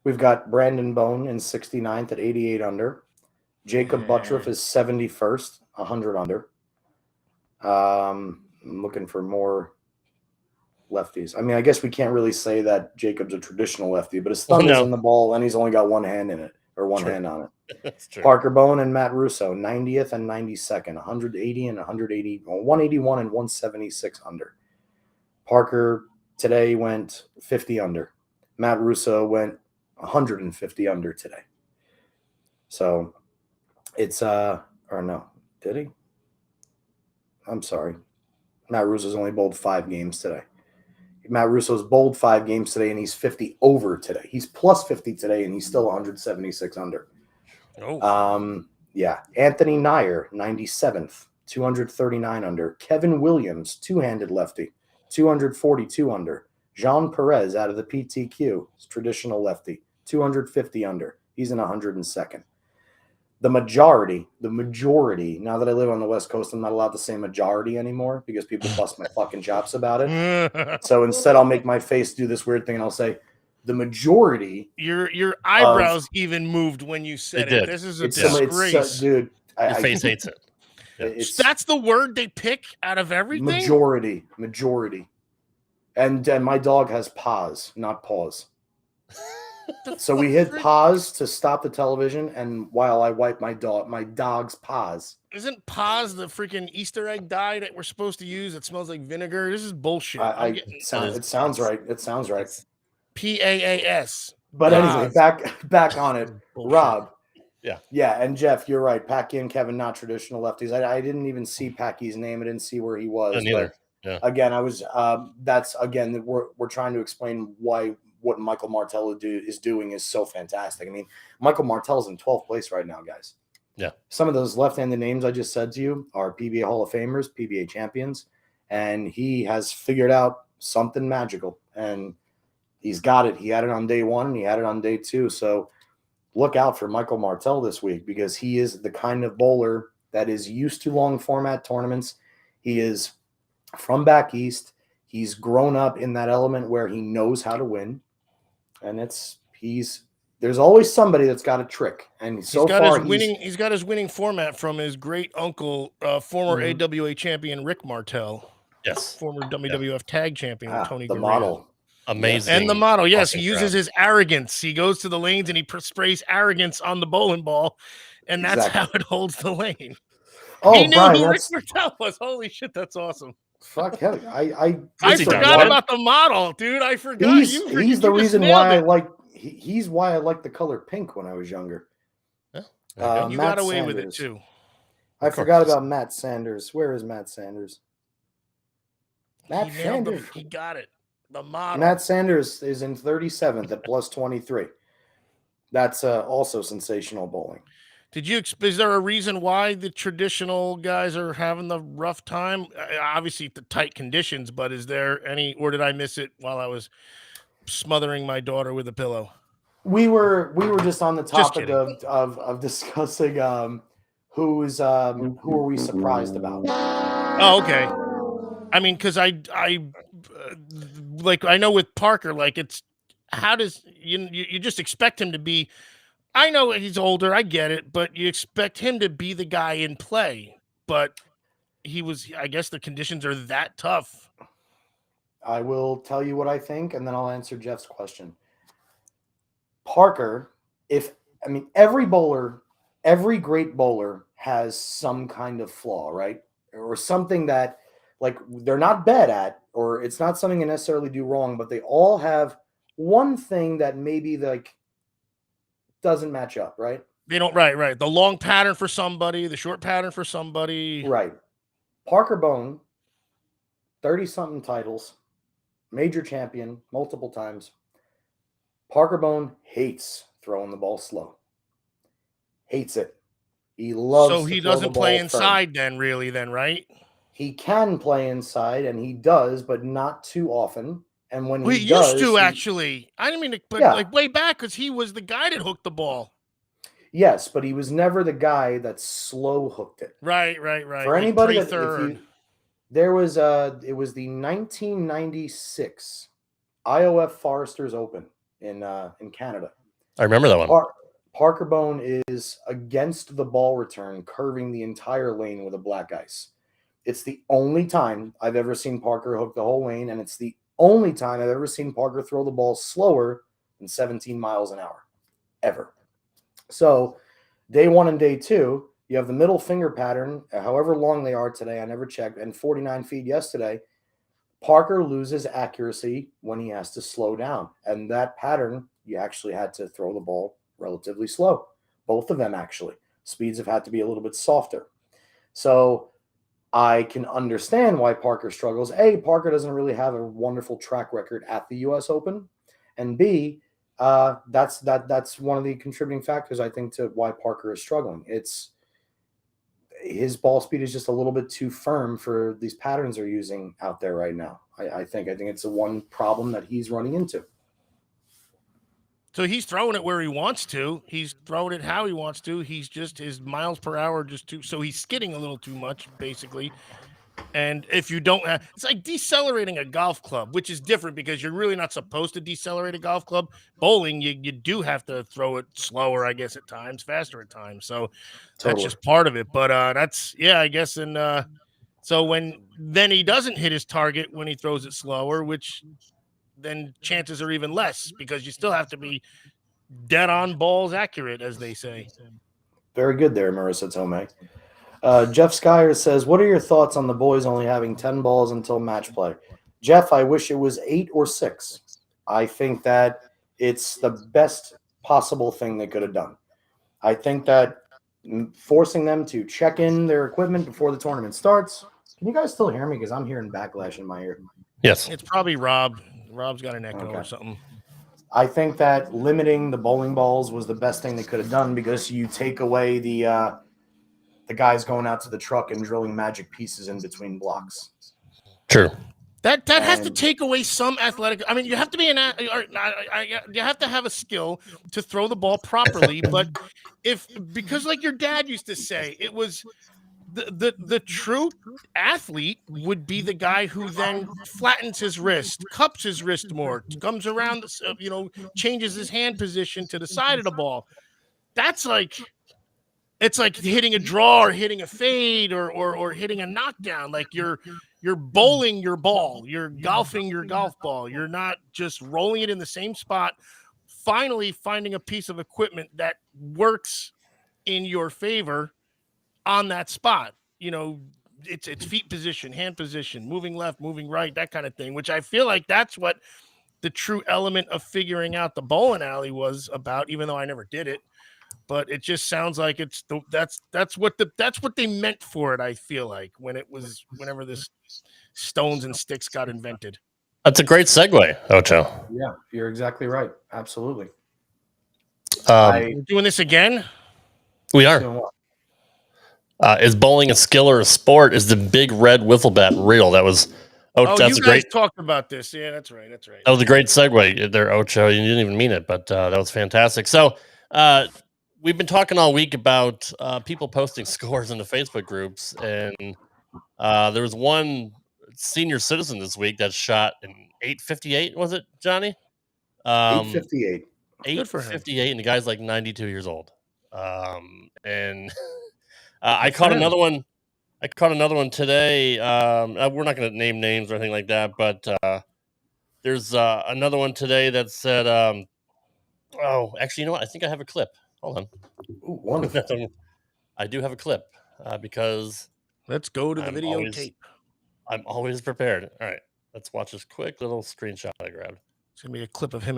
we've got Brandon Bone in 69th at 88 under. Jacob Buttriff is 71st, 100 under. I'm looking for more lefties. I mean, I guess we can't really say that Jacob's a traditional lefty, but his thumb is in the ball, and he's only got one hand in it, or one hand on it. That's true. Parker Bone and Matt Russo, 90th and 92nd, 180 and 181 and 176 under. Parker today went 50 under. Matt Russo went 150 under today. So it's or no, did he? I'm sorry. Matt Russo's only bowled 5 games today. Matt Russo's bowled 5 games today, and he's 50 over today. He's +50 today, and he's still 176 under. Oh. Yeah. Anthony Nyer, 97th, 239 under. Kevin Williams, two-handed lefty, 242 under. Jean Perez out of the PTQ, traditional lefty, 250 under. He's in 102nd. The majority, now that I live on the West Coast, I'm not allowed to say majority anymore because people bust my fucking chops about it. So instead, I'll make my face do this weird thing and I'll say the majority. Your eyebrows even moved when you said They it. did. This is a It's disgrace. dude. Your face hates it. Yeah. That's the word they pick out of everything? Majority. And my dog has paws, not paws. So we hit pause to stop the television, and while I wipe my dog's paws. Isn't paws the freaking Easter egg dye that we're supposed to use? It smells like vinegar. This is bullshit. It sounds right. It sounds right. PAAS. But anyway, back on it. Bullshit. Rob. Yeah. And Jeff, you're right. Packy and Kevin, not traditional lefties. I didn't even see Packy's name. I didn't see where he was. Neither. Yeah. Again, I was. That's again. We're trying to explain why what Michael Martell is doing is so fantastic. I mean, Michael Martell's in 12th place right now, guys. Yeah. Some of those left-handed names I just said to you are PBA Hall of Famers, PBA champions, and he has figured out something magical, and he's got it. He had it on day one, and he had it on day two. So look out for Michael Martell this week because he is the kind of bowler that is used to long format tournaments. He is from back east. He's grown up in that element where he knows how to win. And there's always somebody that's got a trick. And he's got his winning format from his great uncle, former AWA champion Rick Martell. Yes. Former WWF tag champion Tony the Gurria. model. Amazing. And the model, yes, he uses his arrogance. He goes to the lanes and he sprays arrogance on the bowling ball, and that's how it holds the lane. Oh, he knew Brian, who Rick Martell was. Holy shit, that's awesome. Fuck hell, I forgot about the model, dude. I forgot. He's the reason why he's why I liked the color pink when I was younger. Yeah. You got away with it too. I forgot about Matt Sanders. Where is Matt Sanders? He got it. The model. Matt Sanders is in 37th at plus 23. That's also sensational bowling. Is there a reason why the traditional guys are having the rough time? Obviously, the tight conditions, but is there any, or did I miss it while I was smothering my daughter with a pillow? We were just on the topic of discussing who are we surprised about? Oh, okay. I mean, because I know with Parker, like how does you just expect him to be. I know he's older, I get it, but you expect him to be the guy in play. But I guess the conditions are that tough. I will tell you what I think, and then I'll answer Jeff's question. Parker, every great bowler has some kind of flaw, right? Or something that, like, they're not bad at, or it's not something they necessarily do wrong, but they all have one thing that maybe, like, doesn't match up, right? They don't, right. The long pattern for somebody, the short pattern for somebody. Right. Parker Bone, 30-something titles, major champion multiple times. Parker Bone hates throwing the ball slow. Hates it. He loves So he doesn't play inside then, right? He can play inside, and he does, but not too often. And when he used to, actually. I didn't mean to, but like way back, because he was the guy that hooked the ball. Yes, but he was never the guy that slow hooked it. Right. For anybody there was it was the 1996 IOF Foresters Open in Canada. I remember that one. Parker Bone is against the ball return, curving the entire lane with a black ice. It's the only time I've ever seen Parker hook the whole lane, and it's the only time I've ever seen Parker throw the ball slower than 17 miles an hour, ever. So day one and day two, you have the middle finger pattern, however long they are today, I never checked, and 49 feet yesterday. Parker loses accuracy when he has to slow down. And that pattern, you actually had to throw the ball relatively slow. Both of them, actually. Speeds have had to be a little bit softer. So I can understand why Parker struggles. A, Parker doesn't really have a wonderful track record at the U.S. Open. And B, that's one of the contributing factors, I think, to why Parker is struggling. It's his ball speed is just a little bit too firm for these patterns they're using out there right now. I think it's the one problem that he's running into. So he's throwing it where he wants to. He's throwing it how he wants to. He's just his miles per hour just too. So he's skidding a little too much, basically. And if you don't have, it's like decelerating a golf club, which is different because you're really not supposed to decelerate a golf club. Bowling, you do have to throw it slower, I guess, at times, faster at times. So that's just part of it. But that's, yeah, I guess. And so then he doesn't hit his target when he throws it slower, which then chances are even less because you still have to be dead on balls accurate, as they say. Very good there, Marissa Tomei. Jeff Skyer says, what are your thoughts on the boys only having 10 balls until match play? Jeff, I wish it was 8 or 6. I think that it's the best possible thing they could have done. I think that forcing them to check in their equipment before the tournament starts. Can you guys still hear me? Because I'm hearing backlash in my ear. Yes. It's probably Rob. Rob's got an echo or something. I think that limiting the bowling balls was the best thing they could have done because you take away the guys going out to the truck and drilling magic pieces in between blocks. True. That has to take away some athletic. I mean, you have to be you have to have a skill to throw the ball properly. But because like your dad used to say, it was the true athlete would be the guy who then flattens his wrist, cups his wrist more, comes around, changes his hand position to the side of the ball. That's like. It's like hitting a draw or hitting a fade or hitting a knockdown. Like you're bowling your ball. You're golfing your golf ball. You're not just rolling it in the same spot. Finally finding a piece of equipment that works in your favor on that spot. It's feet position, hand position, moving left, moving right, that kind of thing, which I feel like that's what the true element of figuring out the bowling alley was about, even though I never did it. But it just sounds like that's what they meant for it. I feel like whenever this stones and sticks got invented. That's a great segue, Ocho. Yeah, you're exactly right. Absolutely. We're doing this again. We are. Is bowling a skill or a sport? Is the big red wiffle bat real? That was. That's you guys talked about this. Yeah, that's right. That was a great segue there, Ocho. You didn't even mean it, but that was fantastic. So. We've been talking all week about people posting scores in the Facebook groups, and there was one senior citizen this week that shot an 858. Was it, Johnny? 858. 858, and the guy's like 92 years old. And I caught another one. I caught another one today. We're not going to name names or anything like that, but there's another one today that said, actually, you know what? I think I have a clip. Hold on. Ooh, wonderful. I do have a clip because let's go to the videotape. I'm always prepared. All right, let's watch this quick little screenshot I grabbed. It's gonna be a clip of him.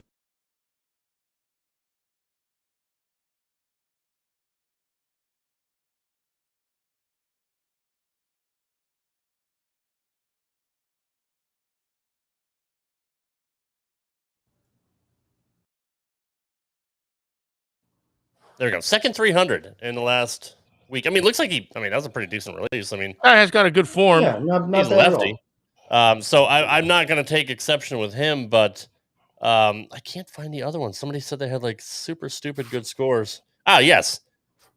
There we go. Second 300 in the last week. I mean, it looks like that was a pretty decent release. I mean, he's got a good form. Yeah, not he's lefty. So I'm not going to take exception with him, but I can't find the other one. Somebody said they had like super stupid good scores. Yes.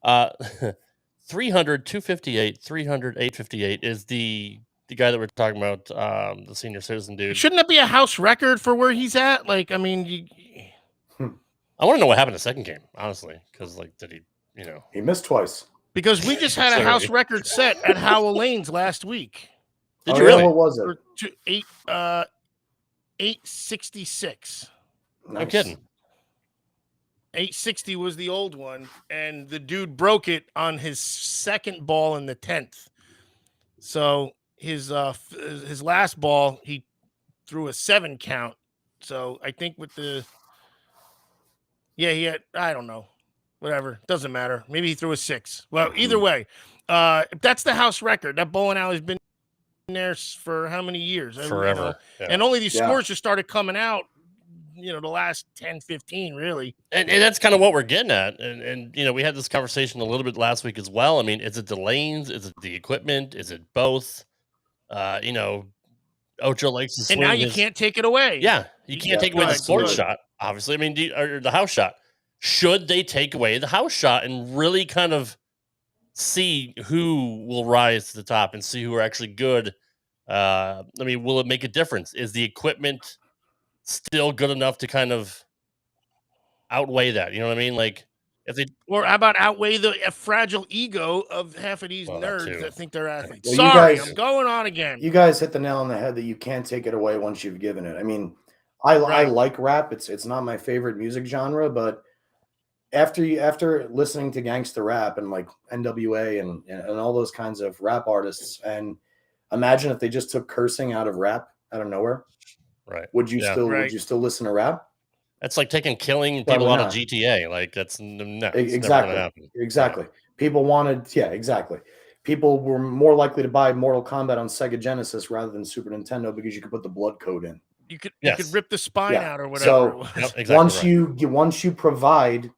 300, 258, 300, 858 is the guy that we're talking about, the senior citizen dude. Shouldn't that be a house record for where he's at? Like, I mean, I want to know what happened in the second game, honestly, because did he, he missed twice. Because we just had a house record set at Howell Lanes last week. Did you really? What was it? 866. Nice. No kidding. 860 was the old one, and the dude broke it on his second ball in the 10th. So his last ball, he threw a 7 count. So I think with he had, I don't know, whatever, doesn't matter. Maybe he threw a 6. Well, either way, if that's the house record, that bowling alley's been there for how many years? Forever. Yeah. And only these scores just started coming out the last 10, 15, really. And that's kind of what we're getting at. And we had this conversation a little bit last week as well. I mean, is it the lanes? Is it the equipment? Is it both? Ocho likes to swing And now you can't take it away. Yeah, you can't take away the sports shot, obviously. I mean, or the house shot. Should they take away the house shot and really kind of see who will rise to the top and see who are actually good? I mean, will it make a difference? Is the equipment still good enough to kind of outweigh that? You know what I mean? Like, or how about outweigh the fragile ego of half of these nerds that think they're athletes? Well, Sorry, I'm going on again. You guys hit the nail on the head that you can't take it away once you've given it. I mean, I like rap. It's not my favorite music genre, but after listening to gangster rap and like NWA and all those kinds of rap artists, and imagine if they just took cursing out of rap out of nowhere, right? Would you still listen to rap? That's like killing people out of GTA. Like that's no, exactly. People wanted, exactly. People were more likely to buy Mortal Kombat on Sega Genesis rather than Super Nintendo because you could put the blood code in. You could rip the spine out or whatever. So once you provide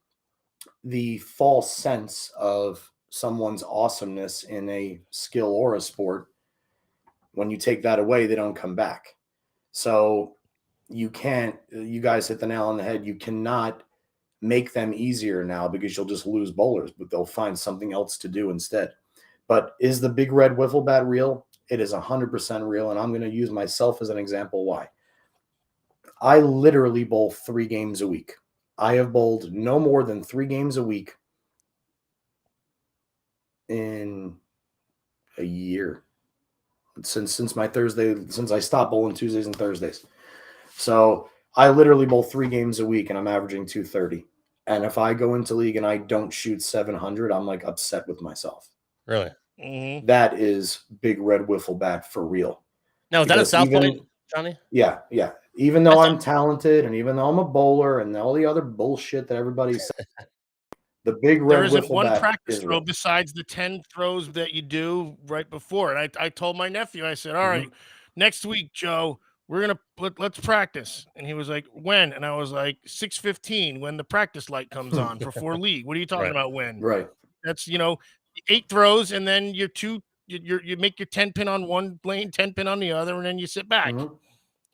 the false sense of someone's awesomeness in a skill or a sport, when you take that away, they don't come back. So you guys hit the nail on the head. You cannot make them easier now because you'll just lose bowlers, but they'll find something else to do instead. But is the big red wiffle bat real? It is 100% real. And I'm going to use myself as an example why. I literally bowl 3 games a week. I have bowled no more than 3 games a week in a year since I stopped bowling Tuesdays and Thursdays. So I literally bowl 3 games a week and I'm averaging 230. And if I go into league and I don't shoot 700, I'm like upset with myself. Really? Mm-hmm. That is big red wiffle bat for real. Now, is that a South Point, Johnny? Yeah. Even though I'm talented and even though I'm a bowler and all the other bullshit that everybody says, the big red wiffle bat. There isn't one practice throw besides the 10 throws that you do right before. And I told my nephew, I said, all right, next week, Joe, we're going to let's practice. And he was like, when? And I was like, 6:15 when the practice light comes on for 4 league. What are you talking about when? Right. That's, 8 throws and then you make your 10 pin on one lane, 10 pin on the other, and then you sit back.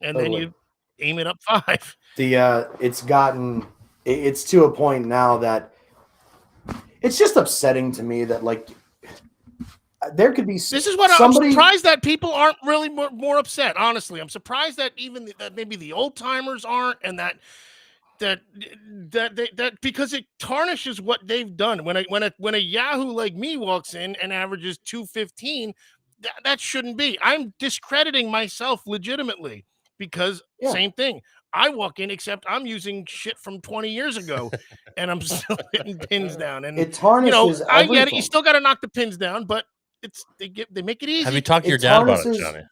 And then you aim it up 5. It's to a point now that it's just upsetting to me that like there could be. This is what I'm surprised that people aren't really more upset. Honestly, I'm surprised that that maybe the old timers aren't, and that because it tarnishes what they've done. When a Yahoo like me walks in and averages 215, that shouldn't be. I'm discrediting myself legitimately because same thing. I walk in, except I'm using shit from 20 years ago, and I'm still hitting pins down. And it tarnishes. I get it. You still got to knock the pins down, but they make it easy. Have you talked to your dad about it, Johnny?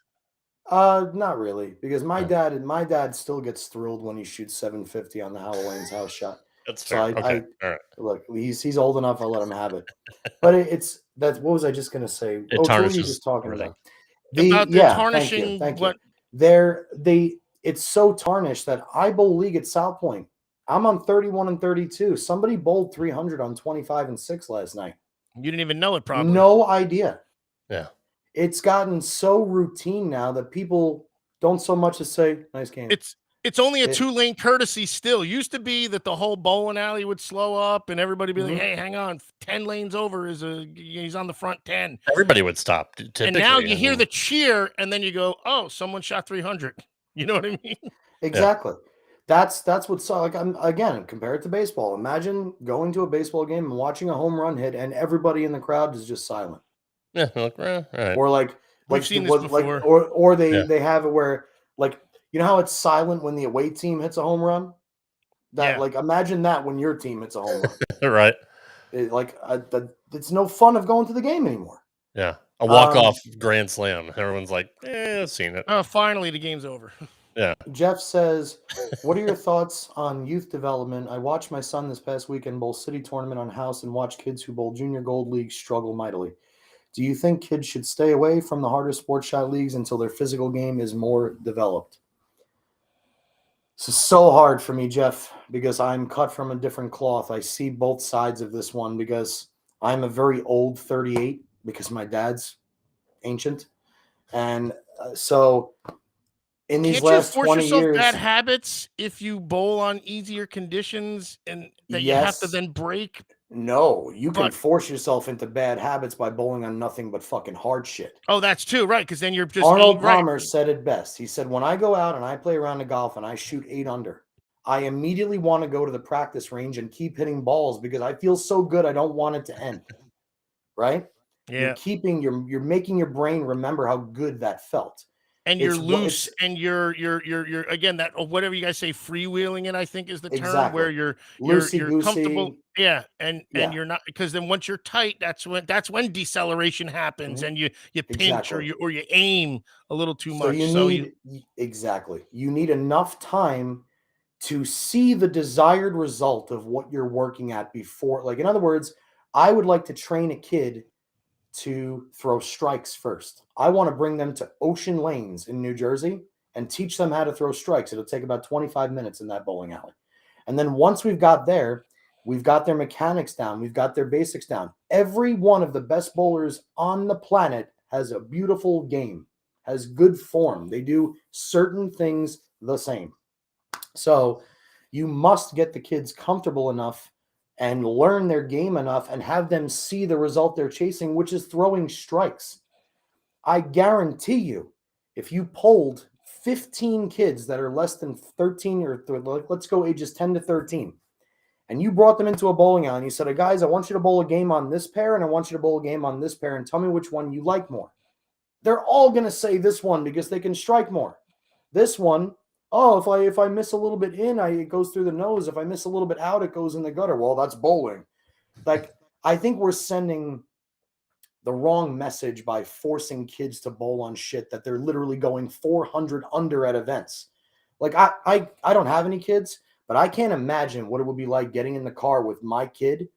Not really, because my dad still gets thrilled when he shoots 750 on the Halloween's house shot. That's fair. All right. Look, he's old enough. I'll let him have it. But what was I just going to say? It tarnishes. What were you just talking about? The tarnishing. Thank you. It's so tarnished that I bowl league at South Point. I'm on 31 and 32. Somebody bowled 300 on 25 and 6 last night. You didn't even know it, probably. No idea. Yeah. It's gotten so routine now that people don't so much as say, nice game. It's only a 2-lane courtesy still. Used to be that the whole bowling alley would slow up and everybody would be like, hey, hang on, 10 lanes over he's on the front 10. Everybody would stop. And now you hear the cheer and then you go, oh, someone shot 300. You know what I mean? Exactly. Yeah. That's what's like. Again, compare it to baseball. Imagine going to a baseball game and watching a home run hit and everybody in the crowd is just silent. Yeah, all right. Or we've seen this before. Or they have it where you know how it's silent when the away team hits a home run? Imagine that when your team hits a home run. Right. It's no fun of going to the game anymore. Yeah. A walk-off grand slam. Everyone's like, I've seen it. Finally, the game's over. Yeah. Jeff says, what are your thoughts on youth development? I watched my son this past weekend bowl city tournament on house and watch kids who bowl junior gold leagues struggle mightily. Do you think kids should stay away from the harder sports shot leagues until their physical game is more developed? This is so hard for me, Jeff, because I'm cut from a different cloth. I see both sides of this one because I'm a very old 38 because my dad's ancient. And so in these Can't you last force 20 yourself bad years, habits if you bowl on easier conditions and that you have to yes, then break? no, you can But force yourself into bad habits by bowling on nothing but fucking hard shit. oh, that's too right, because then you're just Arnold right. Palmer said it best. He said, when I go out and I play around the golf and I shoot 8 under, I immediately want to go to the practice range and keep hitting balls because I feel so good. I don't want it to end. Right? Yeah. You're making your brain remember how good that felt. And you're It's loose, and you're again, that whatever you guys say, freewheeling it, I think is the term, where exactly you're comfortable. loosey-goosey. Yeah, and Yeah. you're not, because then once you're tight, that's when deceleration happens, Mhm. and you pinch Exactly. or you aim a little too So much. you need exactly. You need enough time to see the desired result of what you're working at before. Like, in other words, I would like to train a kid to throw strikes first. I want to bring them to Ocean Lanes in New Jersey and teach them how to throw strikes. It'll take about 25 minutes in that bowling alley. And then once we've got there, we've got their mechanics down, we've got their basics down. Every one of the best bowlers on the planet has a beautiful game, has good form. They do certain things the same. So you must get the kids comfortable enough and learn their game enough and have them see the result they're chasing, which is throwing strikes. I guarantee you, if you polled 15 kids that are less than 13 or let's go ages 10 to 13, and you brought them into a bowling alley and you said, hey, guys, I want you to bowl a game on this pair and I want you to bowl a game on this pair and tell me which one you like more. They're all going to say this one because they can strike more. This one, oh, if I miss a little bit in, it goes through the nose. If I miss a little bit out, it goes in the gutter. Well, that's bowling. Like, I think we're sending the wrong message by forcing kids to bowl on shit that they're literally going 400 under at events. Like, I don't have any kids, but I can't imagine what it would be like getting in the car with my kid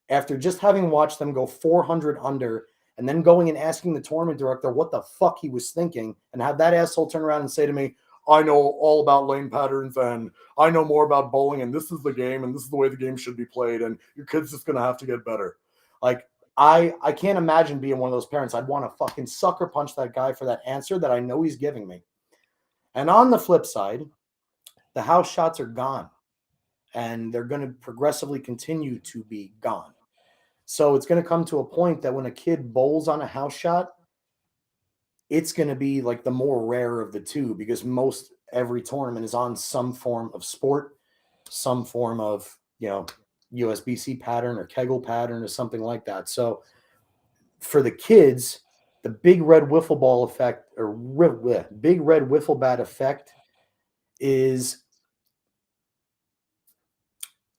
after just having watched them go 400 under and then going and asking the tournament director what the fuck he was thinking, and have that asshole turn around and say to me, I know all about lane patterns and I know more about bowling and this is the game and this is the way the game should be played and your kid's just going to have to get better. Like, I can't imagine being one of those parents. I'd want to fucking sucker punch that guy for that answer that I know he's giving me. And on the flip side, the house shots are gone and they're going to progressively continue to be gone. So it's going to come to a point that when a kid bowls on a house shot, it's going to be like the more rare of the two because most every tournament is on some form of sport, some form of, USBC pattern or Kegel pattern or something like that. So for the kids, the big red wiffle ball effect or big red wiffle bat effect is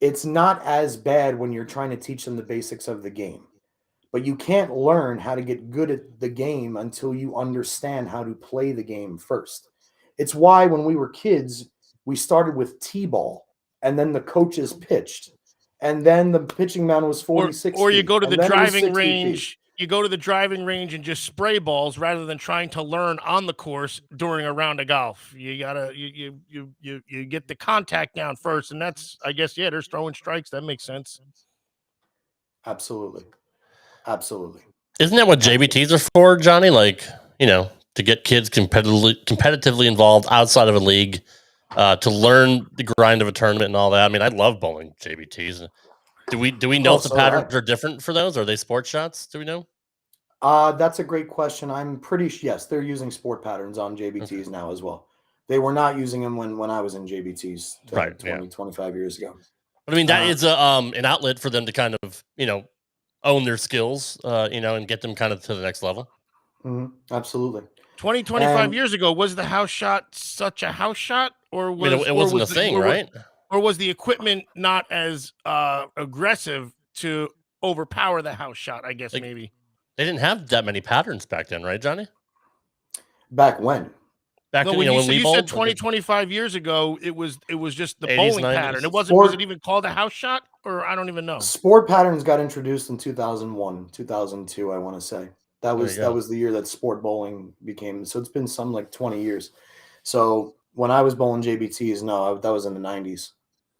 it's not as bad when you're trying to teach them the basics of the game. But you can't learn how to get good at the game until you understand how to play the game first. It's why when we were kids, we started with T-ball, and then the coaches pitched, and then the pitching mound was 46 or you feet, go to and the then it was driving 60 range. feet. You go to the driving range and just spray balls rather than trying to learn on the course during a round of golf. You gotta you get the contact down first, and that's, I guess, yeah, there's throwing strikes. That makes sense. Absolutely. Isn't that what JBTs are for, Johnny? Like, to get kids competitively involved outside of a league, to learn the grind of a tournament and all that. I mean, I love bowling JBTs. Do we know if the patterns are different for those? Are they sports shots? Do we know? That's a great question. I'm pretty sure, yes, they're using sport patterns on JBTs now as well. They were not using them when I was in JBTs 25 years ago. But I mean, that is an outlet for them to kind of, own their skills, and get them kind of to the next level. Absolutely. 25 years ago, was the house shot such a house shot, or was it wasn't a thing, right? Or was the equipment not as aggressive to overpower the house shot? I guess maybe they didn't have that many patterns back then, right, Johnny? Back when? When you said 25 years ago, it was just the 80s, bowling 90s. Pattern. It wasn't. Was it even called a house shot, or I don't even know? Sport patterns got introduced in 2001, 2002. I want to say that was the year that sport bowling became. So it's been some like 20 years. So when I was bowling JBTs, no, that was in the 90s.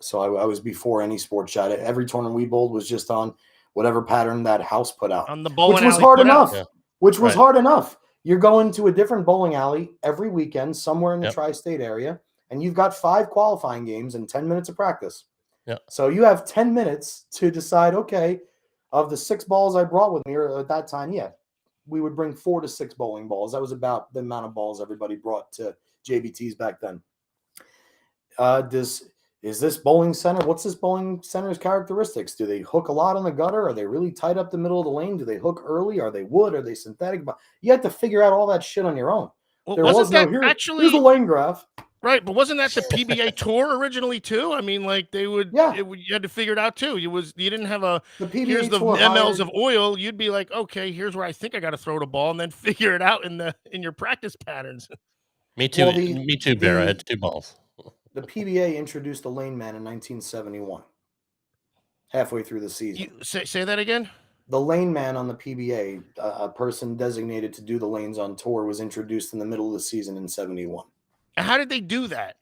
So I was before any sports shot. Every tournament we bowled was just on whatever pattern that house put out, On the bowling which was alley hard put out. enough. Yeah. Which was Right. hard enough. You're going to a different bowling alley every weekend somewhere in the Yep. tri-state area, and you've got 5 qualifying games and 10 minutes of practice. Yeah. So you have 10 minutes to decide, okay, of the 6 balls I brought with me at that time, yeah, we would bring 4 to 6 bowling balls. That was about the amount of balls everybody brought to JBTs back then. Is this bowling center? What's this bowling center's characteristics? Do they hook a lot on the gutter? Are they really tight up the middle of the lane? Do they hook early? Are they wood? Are they synthetic? But you have to figure out all that shit on your own. Well, There wasn't was no that here's actually the lane graph. right? But wasn't that the PBA tour originally too? I mean, like they would, Yeah. you had to figure it out too. You didn't have a The PBA here's the tour mLs hired- of oil. You'd be like, okay, here's where I think I got to throw the ball, and then figure it out in your practice patterns. Me too. Well, Me too, Bear. I had 2 balls. The PBA introduced the lane man in 1971, halfway through the season. You say that again. The lane man on the PBA, a person designated to do the lanes on tour, was introduced in the middle of the season in 71. And how did they do that?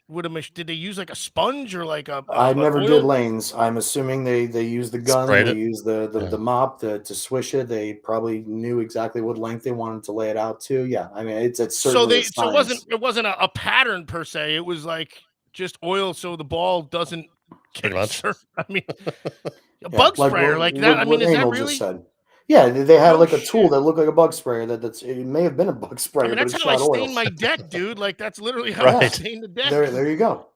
Did they use like a sponge or like a? I never oil? did lanes. I'm assuming they use the gun, Sprayed they it. use the Yeah. mop to swish it. They probably knew exactly what length they wanted to lay it out to. Yeah, I mean it's certainly a So science. it wasn't a pattern per se. It was like just oil so the ball doesn't Pretty much. I mean, a Yeah, bug sprayer like that. I mean, is that Emil really? just said. Yeah, they had No like a tool shit. that looked like a bug sprayer. It may have been a bug sprayer, I mean, but that's it how I shot oil. stain my deck, dude. Like that's literally how I Right. stain the deck. There you go.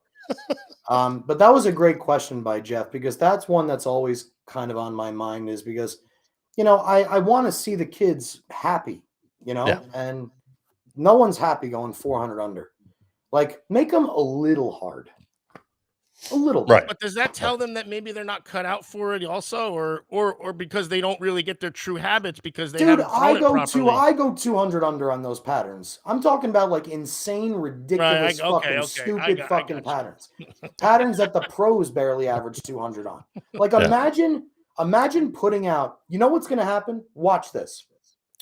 But that was a great question by Jeff, because that's one that's always kind of on my mind, is because, I want to see the kids happy, Yeah. and no one's happy going 400 under. Like, make them a little hard. A little bit. Right. But does that tell them that maybe they're not cut out for it also, or because they don't really get their true habits because they Dude, haven't thrown it properly? I go 200 under on those patterns. I'm talking about like insane, ridiculous, okay, stupid I fucking got you. patterns. Patterns that the pros barely average 200 on. Like, Yeah. imagine putting out, you know what's going to happen? Watch this.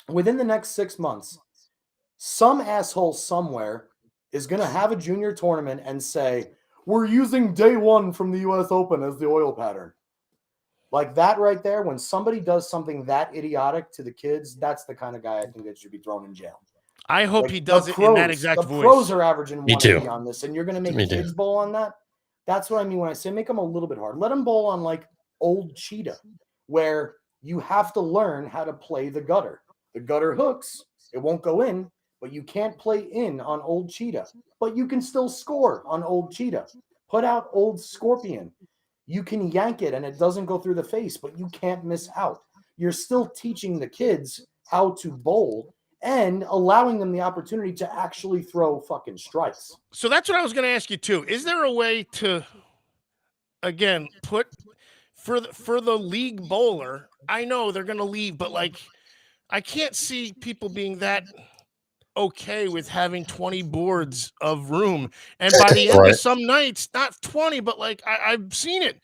Within the next 6 months, some asshole somewhere is going to have a junior tournament and say, we're using day 1 from the US Open as the oil pattern. Like that right there, when somebody does something that idiotic to the kids, that's the kind of guy I think that should be thrown in jail. I hope Like, he does it in that exact the voice. pros are averaging Me too. 180 on this, and you're going to make Me too. kids bowl on that? That's what I mean when I say make them a little bit hard. Let them bowl on like old cheetah, where you have to learn how to play the gutter. The gutter hooks, it won't go in, but you can't play in on old cheetah. But you can still score on old cheetah. Put out old scorpion. You can yank it and it doesn't go through the face, but you can't miss out. You're still teaching the kids how to bowl and allowing them the opportunity to actually throw fucking strikes. So that's what I was going to ask you too. Is there a way to, again, put for the league bowler? I know they're going to leave, but like, I can't see people being that okay with having 20 boards of room, and by the end Right. of some nights, not 20, but like I've seen it.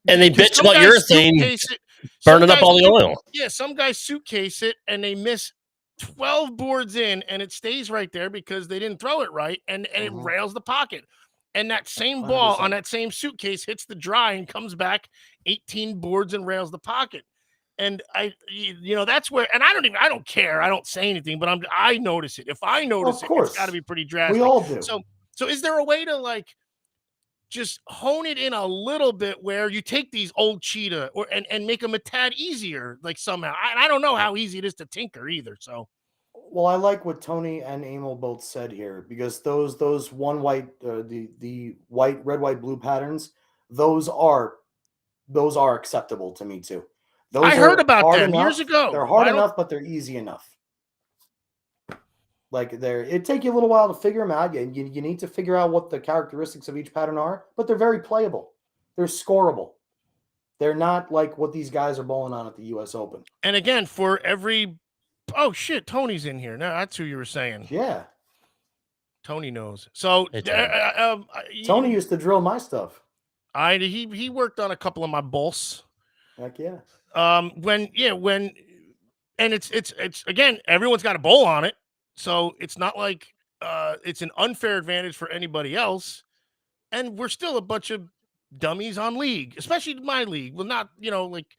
And they 'Cause bitch some about guys urethane suitcase it- some burning up guys all the suit- oil. Yeah, some guys suitcase it and they miss 12 boards in, and it stays right there because they didn't throw it right, and it Mhm. rails the pocket. And that same ball 100%. on that same suitcase hits the dry and comes back 18 boards and rails the pocket. And that's where, and I don't care. I don't say anything, but I notice it. If I notice it, course. it's got to be pretty drastic. We all do. So is there a way to like just hone it in a little bit where you take these old cheetah and make them a tad easier, like somehow? I don't know how easy it is to tinker either. So Well, I like what Tony and Emil both said here, because those one white, the white, red, white, blue patterns, those are acceptable to me too. Those I heard are about hard them enough. years ago. They're hard Why don't- enough, but they're easy enough. Like it take you a little while to figure them out. You need to figure out what the characteristics of each pattern are, but they're very playable. They're scoreable. They're not like what these guys are bowling on at the US Open. And again, for every oh shit, Tony's in here. No, that's who you were saying. Yeah. Tony knows. So Hey, Tony. Tony used to drill my stuff. he worked on a couple of my bowls. Heck yeah. And it's again, everyone's got a bowl on it, so it's not like it's an unfair advantage for anybody else, and we're still a bunch of dummies on league, especially my league. Well, not like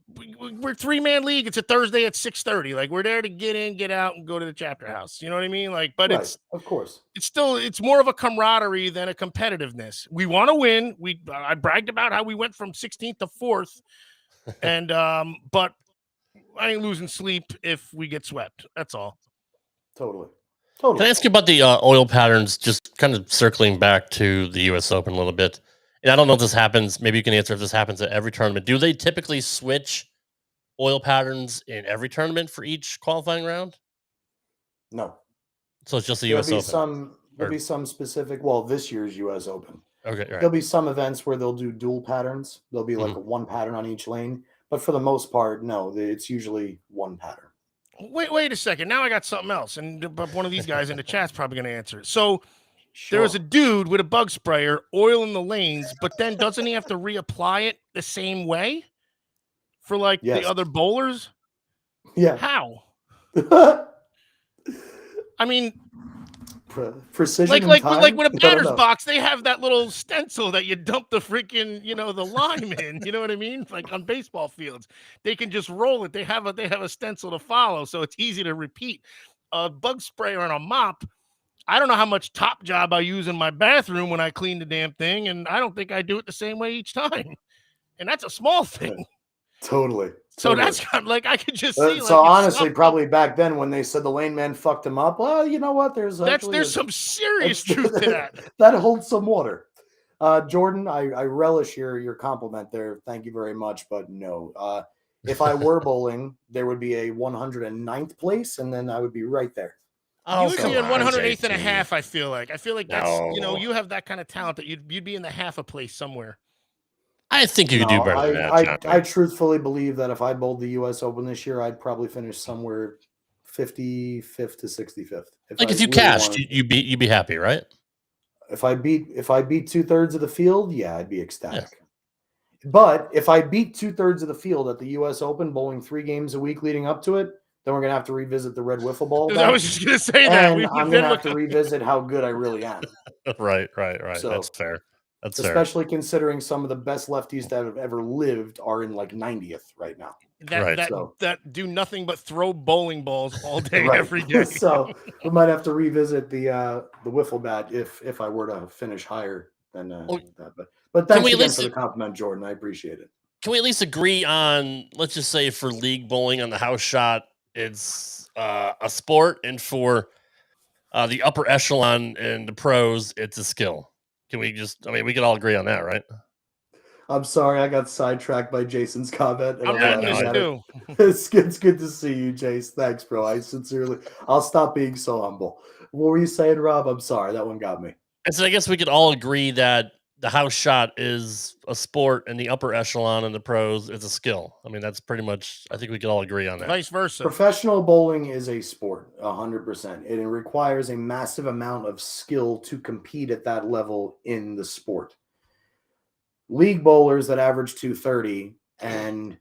we're 3-man league. It's a Thursday at 6:30. Like we're there to get in, get out, and go to the chapter house. You know what I mean? Like, but Right, of course. it's more of a camaraderie than a competitiveness. We want to win. I bragged about how we went from 16th to 4th, and but I ain't losing sleep if we get swept. That's all. Totally. Can I ask you about the oil patterns? Just kind of circling back to the U.S. Open a little bit. And I don't know if this happens. Maybe you can answer if this happens at every tournament. Do they typically switch oil patterns in every tournament for each qualifying round? No. So it's just the U.S. Open. There'll be some specific. Well, this year's U.S. Open. Okay, right. There'll be some events where they'll do dual patterns. There'll be like one pattern on each lane, but for the most part, no. It's usually one pattern. Wait a second. Now I got something else, and one of these guys in the chat's probably going to answer it. So Sure. there's a dude with a bug sprayer oiling the lanes, but then doesn't he have to reapply it the same way for like Yes. the other bowlers? Yeah. How? I mean, precision. Like with a batter's box, they have that little stencil that you dump the freaking, the lime in. You know what I mean? Like on baseball fields, they can just roll it. They have a stencil to follow, so it's easy to repeat. A bug sprayer and a mop. I don't know how much Top Job I use in my bathroom when I clean the damn thing, and I don't think I do it the same way each time. And that's a small thing. Totally. So that's kind of like I could just see. So honestly, probably back then when they said the lane man fucked him up, well, you know what? There's some serious truth to that. That holds some water. Jordan, I relish your compliment there. Thank you very much, but no. If I were bowling, there would be a 109th place, and then I would be right there. You would be in 108th and a half. I feel like that's you have that kind of talent that you'd be in the half a place somewhere. I think you could do better than that. I truthfully believe that if I bowled the U.S. Open this year, I'd probably finish somewhere 55th to 65th. If you cashed, you'd be happy, right? If I beat 2/3 of the field, yeah, I'd be ecstatic. Yeah. But if I beat 2/3 of the field at the U.S. Open, bowling 3 games a week leading up to it, then we're gonna have to revisit the red wiffle ball. I was just gonna say that. I'm gonna have to revisit how good I really am. Right. So, that's fair. Especially considering some of the best lefties that have ever lived are in like 90th right now. That do nothing but throw bowling balls all day, every day. So we might have to revisit the wiffle bat if I were to finish higher than that. But thanks again for the compliment, Jordan. I appreciate it. Can we at least agree on, let's just say for league bowling on the house shot, it's a sport, and for the upper echelon and the pros, it's a skill. Can we we could all agree on that, right? I'm sorry, I got sidetracked by Jason's comment. It's good to see you, Jace. Thanks, bro. I'll stop being so humble. What were you saying, Rob? I'm sorry, that one got me. And so I guess we could all agree that the house shot is a sport, and the upper echelon and the pros is a skill. I mean, that's pretty much, I think we could all agree on that. Vice versa. Professional bowling is a sport, 100%. It requires a massive amount of skill to compete at that level in the sport. League bowlers that average 230 and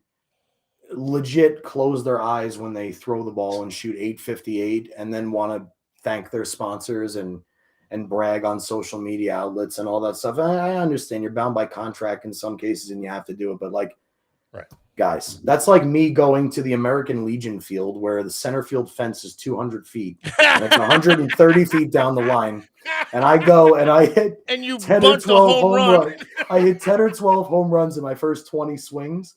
legit close their eyes when they throw the ball and shoot 858 and then want to thank their sponsors and brag on social media outlets and all that stuff. I understand you're bound by contract in some cases and you have to do it, but guys, that's like me going to the American Legion field where the center field fence is 200 feet and it's 130 feet down the line. And I go and I hit 10 or 12 home runs. I hit 10 or 12 home runs in my first 20 swings.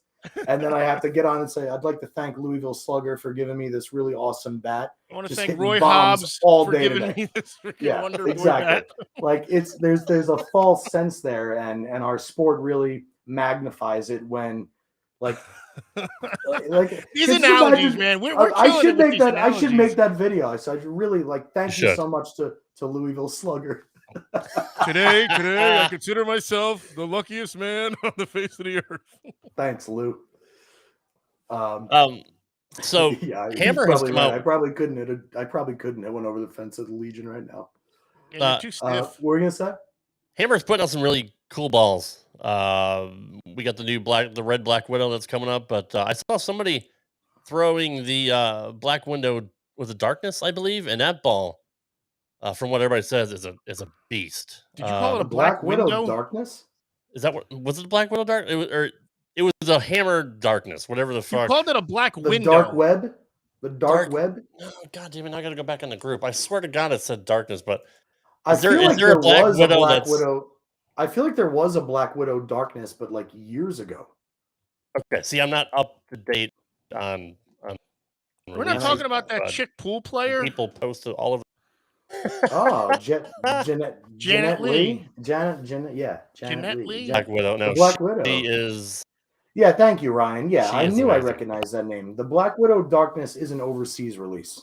And then I have to get on and say, I'd like to thank Louisville Slugger for giving me this really awesome bat. I want to thank Roy Hobbs for giving me this wonderful bat. There's a false sense there, and our sport really magnifies it when these analogies, man. I should make that. I should make that video. So I really thank you so much to Louisville Slugger. Today, I consider myself the luckiest man on the face of the earth. Thanks, Lou. So yeah, Hammer has come out. I probably couldn't hit one over the fence at the Legion right now. Yeah, you're too stiff. What were you gonna say? Hammer's putting out some really cool balls. We got the red Black Widow that's coming up, but I saw somebody throwing the Black Window with the darkness, I believe, and that ball from what everybody says, is a beast. Did you call it a The Black Widow window? Darkness? Is that what was it? The Black Widow Dark? It was a Hammer Darkness, whatever the You fuck. called it a black The window. Dark Web? The Dark Web? Oh, God damn it! I got to go back in the group. I swear to God, it said Darkness, but I is there feel like a there Black was a Widow Black that's Widow. I feel like there was a Black Widow Darkness, but like years ago. okay? See, I'm not up to date on. We're not Man, talking about that but chick pool player. People posted all over. Oh, Janet Lee. Janet, yeah. Janet Lee? Black Widow. No, Black Widow. she is. Yeah, thank you, Ryan. Yeah, She I is knew I amazing. recognized that name. The Black Widow Darkness is an overseas release.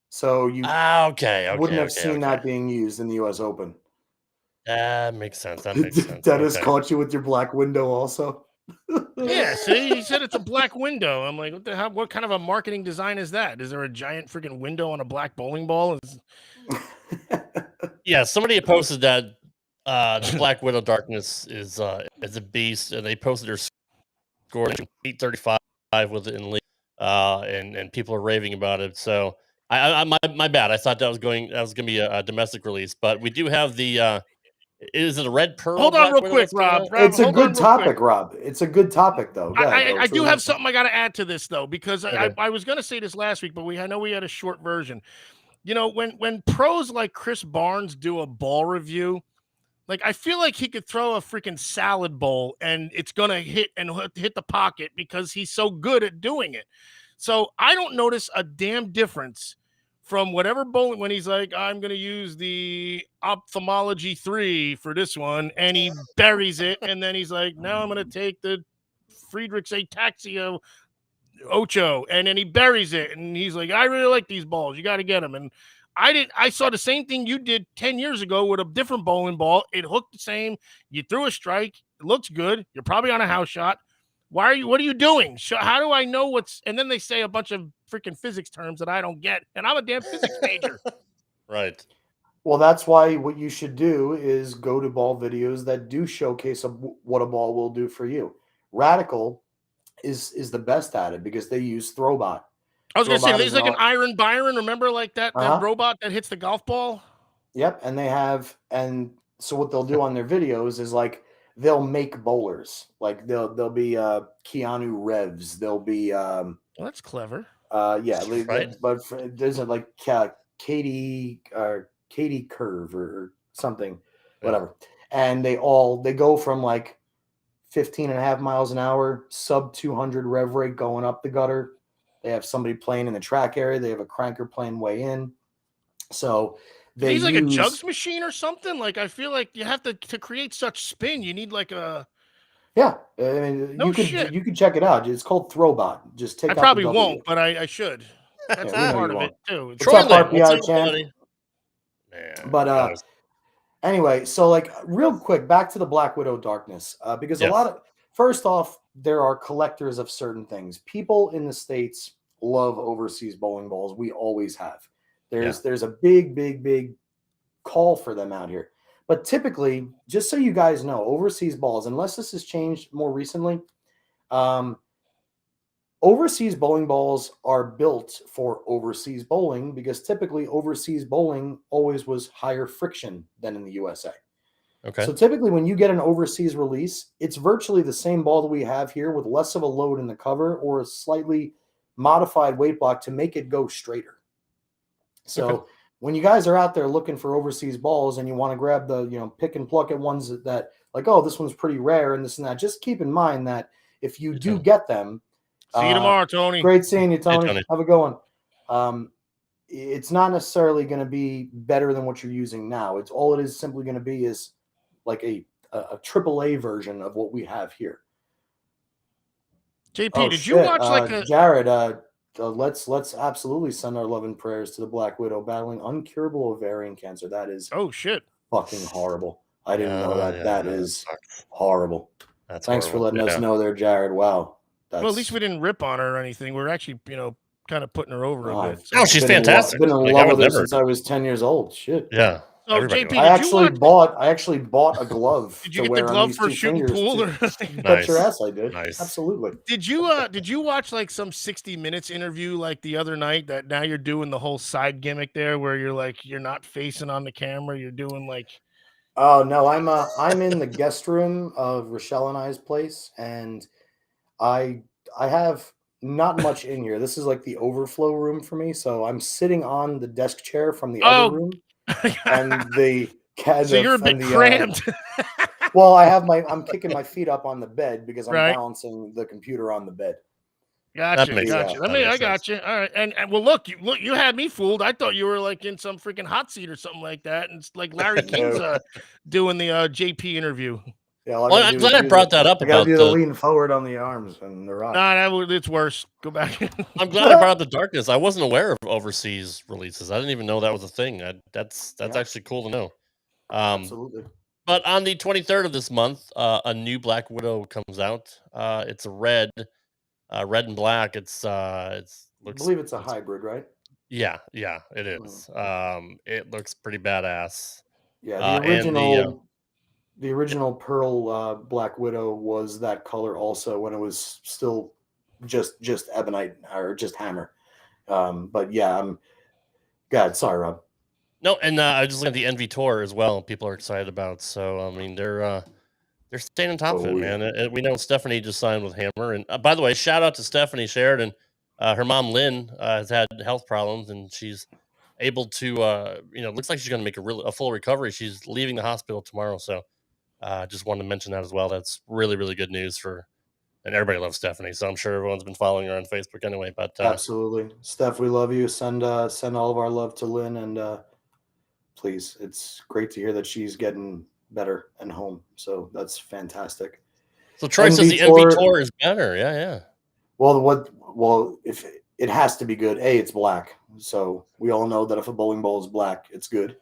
So you Okay. wouldn't have seen that being used in the US Open. That makes sense. That makes sense. That has Okay. caught you with your Black Window also. Yeah, see, he said it's a black window. I'm like, what the hell? What kind of a marketing design is that? Is there a giant freaking window on a black bowling ball? Yeah, somebody had posted that the Black Widow Darkness is a beast, and they posted her score 835 with it in league, and people are raving about it. So my bad. I thought that was gonna be a domestic release, but we do have the. Is it a red pearl? Hold on Black real Widow quick, that's coming Rob. out? It's a hold on good real quick. topic, Rob. It's a good topic, though. Go ahead, I do Go. have something I got to add to this though, because Okay. I was going to say this last week, but I know we had a short version. You know, when pros like Chris Barnes do a ball review, like I feel like he could throw a freaking salad bowl and it's going to hit the pocket because he's so good at doing it. So I don't notice a damn difference from whatever bowling when he's like, I'm going to use the ophthalmology 3 for this one, and he buries it, and then he's like, now I'm going to take the Friedrich's Ataxia Ocho, and then he buries it, and he's like, I really like these balls. You got to get them. And I saw the same thing you did 10 years ago with a different bowling ball. It hooked the same. You threw a strike. It looks good. You're probably on a house shot. What are you doing? How do I know what's, and then they say a bunch of freaking physics terms that I don't get. And I'm a damn physics major. Right. Well, that's why what you should do is go to ball videos that do showcase what a ball will do for you. Radical is the best at it because they use Throwbot. I was going to say, Throwbot there's is like an an Iron Byron. Remember like that robot that hits the golf ball? Yep, and so what they'll do on their videos is like they'll make bowlers. Like they'll be Keanu Revs. They'll be Well, that's clever. yeah, Right. but there's like Katie Curve or something, whatever. And they go from like 15.5 miles an hour, sub 200 rev rate going up the gutter. They have somebody playing in the track area. They have a cranker playing way in. So He's like a jugs machine or something. Like I feel like you have to create such spin. You need like a yeah. I mean, No you could check it out. It's called Throwbot. Just take. I out probably the W. won't, but I should. That's Yeah, we know part you of won't. it too. What's Troy up, Lane, what's RPI up, champ? buddy? Man, But anyway, so like real quick, back to the Black Widow Darkness, because Yes. first off, there are collectors of certain things. People in the States love overseas bowling balls. We always have. There's a big call for them out here. But typically, just so you guys know, overseas balls, unless this has changed more recently, overseas bowling balls are built for overseas bowling because typically overseas bowling always was higher friction than in the USA. Okay. So typically when you get an overseas release, it's virtually the same ball that we have here with less of a load in the cover or a slightly modified weight block to make it go straighter. So when you guys are out there looking for overseas balls and you want to grab the, pick and pluck at ones that like, oh, this one's pretty rare and this and that, just keep in mind that if you do get them, see you tomorrow, Tony. Great seeing you, Tony. Tony. Have a good one. It's not necessarily going to be better than what you're using now. It's all it is simply going to be is like a AAA version of what we have here. JP, did you watch like a Jared? Let's absolutely send our love and prayers to the Black Widow battling uncurable ovarian cancer. That is fucking horrible. I didn't know that. Yeah, that is horrible. Thanks for letting us know there, Jared. Wow. Well, at least we didn't rip on her or anything. We're actually, kind of putting her over a bit. So. Oh, she's fantastic. I've been in love with her since I was 10 years old. Shit. Yeah. So Everybody JP, wants I actually bought a glove did to you get the wear on glove these for two shooting fingers. pool? You bet Nice. your ass I did. Nice. Absolutely. Did you watch like some 60 Minutes interview like the other night that now you're doing the whole side gimmick there where you're not facing on the camera, you're doing like Oh no, I'm in the guest room of Rochelle and I's place, and I have not much in here. This is like the overflow room for me, so I'm sitting on the desk chair from the other room, and the so you're a bit and the crammed. well, I'm kicking my feet up on the bed because I'm Right. balancing the computer on the bed. Gotcha, makes gotcha. sense. I That mean, makes I got you. All right, and well, look, you had me fooled. I thought you were like in some freaking hot seat or something like that, and it's like Larry King's doing the JP interview. Yeah, all I Well, gotta I'm do glad is I do brought that up I gotta about do the the. lean forward on the arms and the rock. It's worse. Go back. I'm glad I brought up the darkness. I wasn't aware of overseas releases. I didn't even know that was a thing. That's Yeah. actually cool to know. Absolutely. But on the 23rd of this month, a new Black Widow comes out. It's red and black. It's I looks. believe it's a hybrid, right? Yeah, it is. It looks pretty badass. Yeah, And the original Pearl Black Widow was that color also when it was still just ebonite or just hammer. But yeah, God, sorry, Rob. no, and I just looked at the Envy tour as well. People are excited about. So I mean, they're staying on top of it, Oh, yeah. man. We know Stephanie just signed with Hammer, and by the way, shout out to Stephanie Sheridan. Her mom Lynn has had health problems, and she's able to, looks like she's going to make a full recovery. She's leaving the hospital tomorrow, so just wanted to mention that as well. That's really really good news and everybody loves Stephanie, so I'm sure everyone's been following her on Facebook anyway. But Absolutely. Steph, we love you. Send all of our love to Lynn, and please, it's great to hear that she's getting better and home. So that's fantastic. so Troy says the Envy tour is better. Yeah. Well, if it has to be good, it's black. So we all know that if a bowling ball is black, it's good.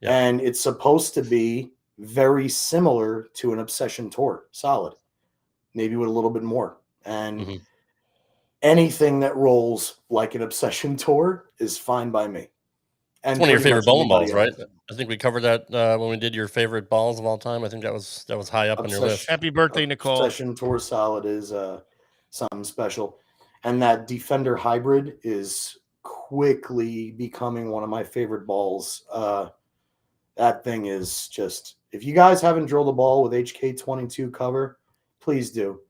Yeah. And it's supposed to be very similar to an Obsession tour, solid, maybe with a little bit more. And anything that rolls like an Obsession tour is fine by me. And it's one of your favorite bowling balls, right? else. I think we covered that when we did your favorite balls of all time. I think that was high up on your list. Happy birthday, Nicole. Obsession tour solid is something special. And that Defender hybrid is quickly becoming one of my favorite balls. That thing is just, if you guys haven't drilled a ball with HK22 cover, please do.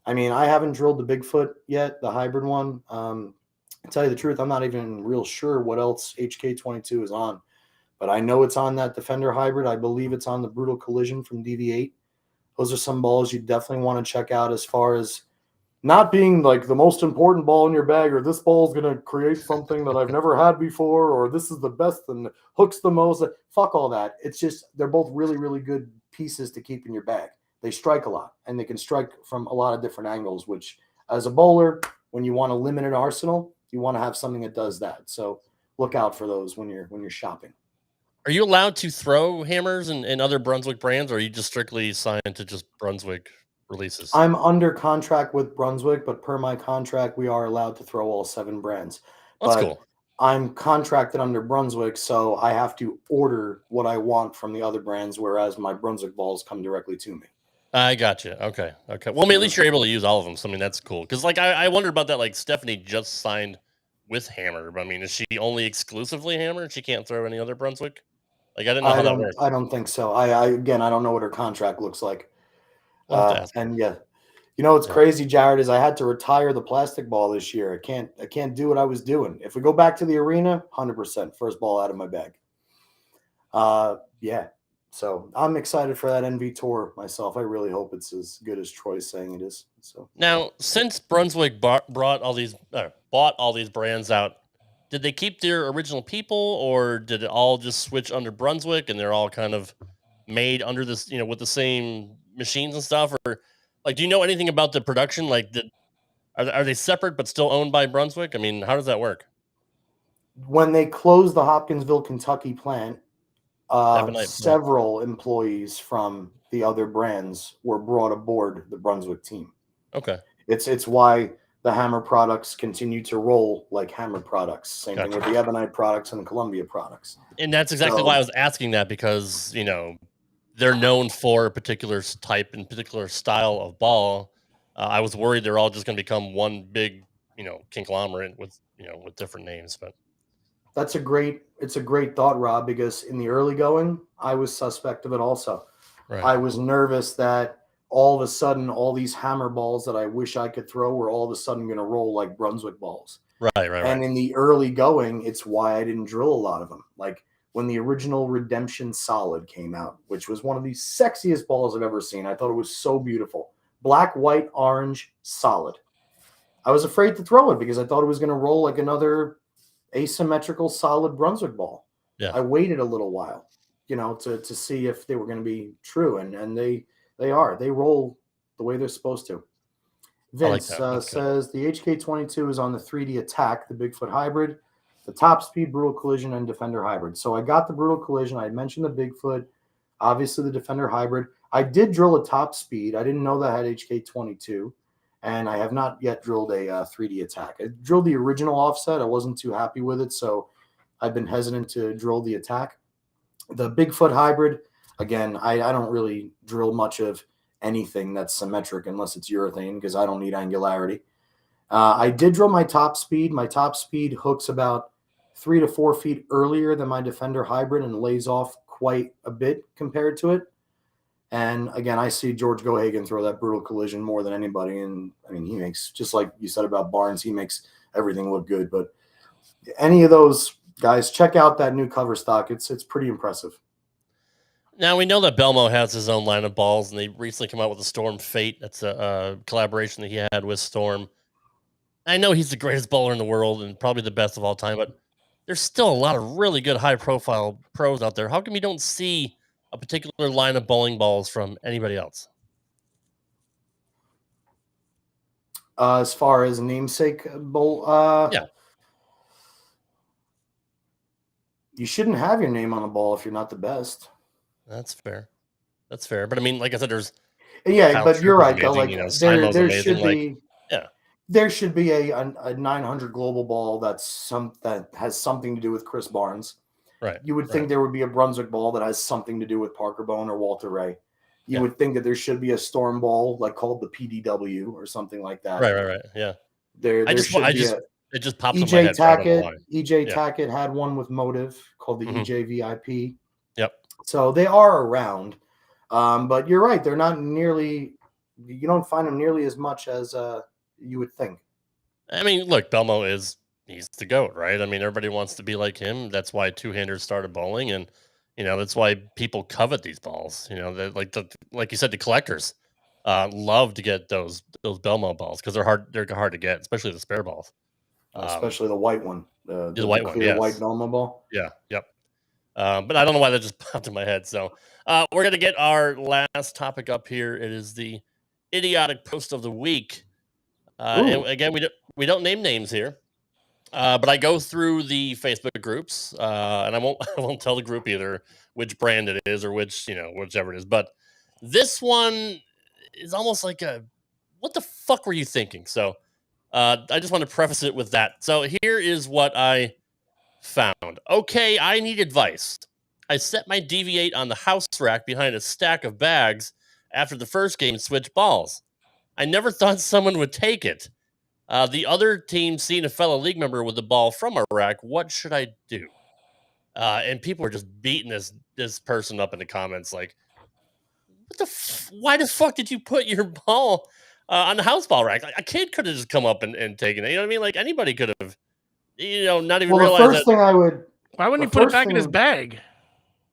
I mean, I haven't drilled the Bigfoot yet, the hybrid one. To tell you the truth, I'm not even real sure what else HK22 is on, but I know it's on that Defender hybrid. I believe it's on the Brutal Collision from DV8. Those are some balls you definitely want to check out as far as not being like the most important ball in your bag, or this ball is going to create something that I've never had before, or this is the best and hooks the most. Fuck all that. It's just they're both really, really good pieces to keep in your bag. They strike a lot, and they can strike from a lot of different angles, which as a bowler, when you want a limited arsenal, you want to have something that does that. So look out for those when you're shopping. Are you allowed to throw hammers and other Brunswick brands, or are you just strictly signed to just Brunswick releases? I'm under contract with Brunswick, but per my contract, we are allowed to throw all 7 brands. That's but cool. I'm contracted under Brunswick, so I have to order what I want from the other brands, whereas my Brunswick balls come directly to me. I got you. Okay. Well, I mean, at least you're able to use all of them. So, I mean, that's cool. Because, like, I wondered about that. Like, Stephanie just signed with Hammer. But, I mean, is she only exclusively Hammer? She can't throw any other Brunswick? Like, I didn't know how that works. I don't think so. I don't know what her contract looks like. And yeah, what's crazy, Jared, is I had to retire the plastic ball this year. I can't do what I was doing. If we go back to the arena, 100% first ball out of my bag. Yeah. So I'm excited for that NV tour myself. I really hope it's as good as Troy's saying it is. So now, since Brunswick bought all these brands out, did they keep their original people, or did it all just switch under Brunswick and they're all kind of made under this, with the same machines and stuff? Or like, do you know anything about the production? Like, are they separate but still owned by Brunswick? I mean, how does that work? When they closed the Hopkinsville, Kentucky plant, several employees from the other brands were brought aboard the Brunswick team. Okay. It's why the Hammer products continue to roll like Hammer products. Same thing with the Ebonite products and the Columbia products. And that's exactly why I was asking that, because, you know, they're known for a particular type and particular style of ball. I was worried they're all just going to become one big, you know, conglomerate with, you know, with different names. But it's a great thought, Rob, because in the early going, I was suspect of it also. right. I was nervous that all of a sudden, all these Hammer balls that I wish I could throw were all of a sudden going to roll like Brunswick balls. Right. And in the early going, it's why I didn't drill a lot of them. Like when the original Redemption Solid came out, which was one of the sexiest balls I've ever seen. I thought it was so beautiful. Black, white, orange, solid. I was afraid to throw it because I thought it was going to roll like another asymmetrical solid Brunswick ball. Yeah. I waited a little while, you know, to see if they were going to be true. And they are. They roll the way they're supposed to. Vince says the HK22 is on the 3D Attack, the Bigfoot Hybrid, the Top Speed Brutal Collision, and Defender Hybrid. So I got the Brutal Collision. I mentioned the Bigfoot, obviously the Defender Hybrid. I did drill a Top Speed. I didn't know that I had HK22, and I have not yet drilled a 3D Attack. I drilled the original offset. I wasn't too happy with it, so I've been hesitant to drill the Attack. The Bigfoot Hybrid, again, I don't really drill much of anything that's symmetric unless it's urethane because I don't need angularity. I did drill my Top Speed. My Top Speed hooks about 3 to 4 feet earlier than my Defender Hybrid and lays off quite a bit compared to it. And again, I see George Gohagan throw that Brutal Collision more than anybody. And I mean, he makes, just like you said about Barnes, he makes everything look good. But any of those guys, check out that new cover stock. It's pretty impressive. Now, we know that Belmo has his own line of balls, and they recently come out with the Storm Fate. That's a collaboration that he had with Storm. I know he's the greatest bowler in the world and probably the best of all time, but there's still a lot of really good high-profile pros out there. How come you don't see a particular line of bowling balls from anybody else? As far as namesake bowl, yeah. You shouldn't have your name on a ball if you're not the best. That's fair. That's fair. But I mean, like I said, there's but you're right though. Like you know, there should be yeah. There should be a 900 global ball that has something to do with Chris Barnes. Right. You would think there would be a Brunswick ball that has something to do with Parker Bone or Walter Ray. You would think that there should be a Storm ball like called the PDW or something like that. Right. Yeah. It just pops EJ in my head. Tackett, EJ Tackett had one with Motive called the EJ VIP. Yep. So they are around, but you're right. They're not nearly. You don't find them nearly as much as you would think. I mean, look, Belmo he's the GOAT, right? I mean, everybody wants to be like him. That's why two-handers started bowling, and you know that's why people covet these balls. You know, like you said, the collectors love to get those Belmo balls because they're hard to get, especially the spare balls. Especially the white one, the white one, yes. White Belmo ball. Yeah, yep. But I don't know why that just popped in my head. So we're gonna get our last topic up here. It is the idiotic post of the week. And again, we don't name names here, but I go through the Facebook groups, and I won't tell the group either which brand it is or whichever it is. But this one is almost like what the fuck were you thinking? So I just want to preface it with that. So here is what I found. Okay, I need advice. I set my DV8 on the house rack behind a stack of bags after the first game and switched balls. I never thought someone would take it. The other team seen a fellow league member with the ball from our rack. What should I do? And people are just beating this person up in the comments like, why the fuck did you put your ball on the house ball rack? Like, a kid could have just come up and taken it. You know what I mean? Like anybody could have, not even realized the first thing I would... Why wouldn't he put it back in his bag?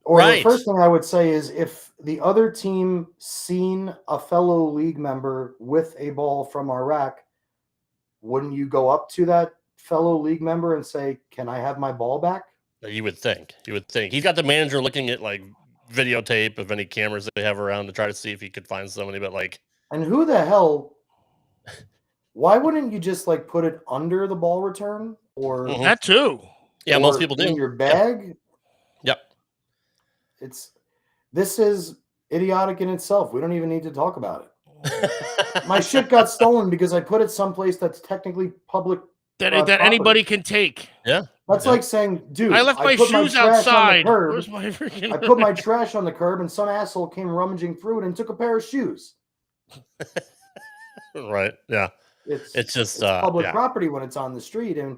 Or the first thing I would say is if the other team seen a fellow league member with a ball from our rack, wouldn't you go up to that fellow league member and say, "Can I have my ball back?" You would think. He's got the manager looking at like videotape of any cameras they have around to try to see if he could find somebody. But like, and who the hell? Why wouldn't you just like put it under the ball return or that too? Yeah, most people do. In your bag. Yep. This is idiotic in itself. We don't even need to talk about it. My shit got stolen because I put it someplace that's technically public. That property. anybody can take. Yeah. That's like saying, dude, I left my put shoes trash outside. on the curb. Where's my freaking... I put my trash on the curb and some asshole came rummaging through it and took a pair of shoes. Right. Yeah. It's just public property when it's on the street. And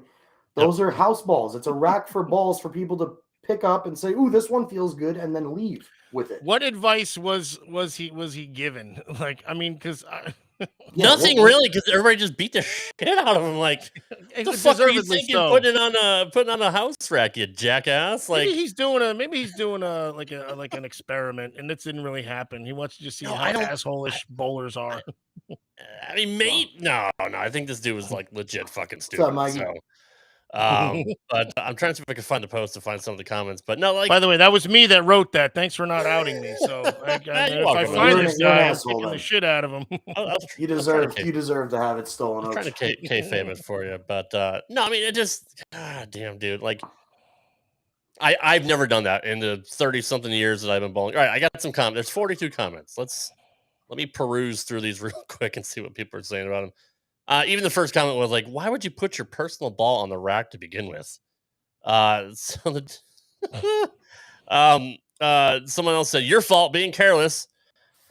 those are house balls. It's a rack for balls for people to pick up and say, ooh, this one feels good, and then leave with it. What advice was he given? Like, I mean, because nothing really, because everybody just beat the shit out of him. Like, the fuck are you thinking? So. Putting on a house rack, you jackass. Like, maybe he's doing like an experiment, and this didn't really happen. He wants to just see how asshole-ish bowlers are. I mean, mate, no. I think this dude was like legit fucking stupid. What's up, so. But I'm trying to see if I can find the post to find some of the comments. But no, like, by the way, that was me that wrote that. Thanks for not outing me. So if I find this guy, I'm kicking the shit out of him. You deserve to have it stolen. I'm trying to kayfabe it for you, but no, I mean, it just, God damn, dude. Like, I've never done that in the 30-something years that I've been bowling. All right, I got some comments. There's 42 comments. Let me peruse through these real quick and see what people are saying about them. Even the first comment was like, why would you put your personal ball on the rack to begin with? Someone else said, your fault being careless.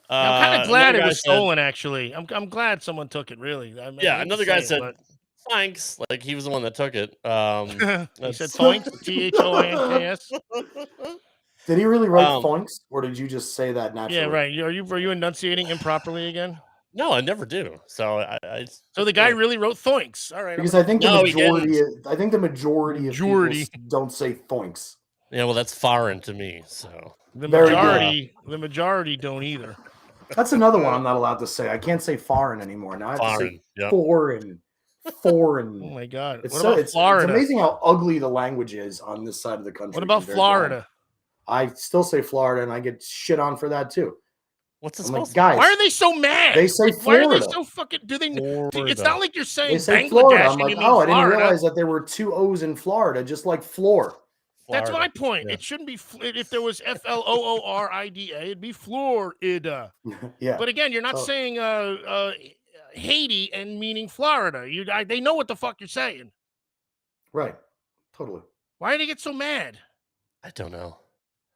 I'm kind of glad it was stolen, actually. I'm glad someone took it, really. I mean, another guy said, thanks. Like, he was the one that took it. He said thanks, THOINKS. Did he really write thanks, or did you just say that naturally? Yeah, right. Were you enunciating improperly again? No, I never do. So so the guy really wrote thanks. All right. Because I think the majority of people don't say thanks. Yeah, well, that's foreign to me. So the majority don't either. That's another one I'm not allowed to say. I can't say foreign anymore. Now I have to say foreign. Oh my God. What about Florida? It's amazing how ugly the language is on this side of the country. What about Florida? I still say Florida, and I get shit on for that too. What's this? Like, guys, why are they so mad? They say Florida. Why are they so fucking? Do they? Florida. It's not like you're saying they say Bangladesh. Florida. I'm like, I didn't realize that there were two O's in Florida, just like floor. That's my point. Yeah. It shouldn't be. If there was FLOORIDA, it'd be Florida. Yeah. But again, you're not saying Haiti and meaning Florida. They know what the fuck you're saying. Right. Totally. Why did they get so mad? I don't know.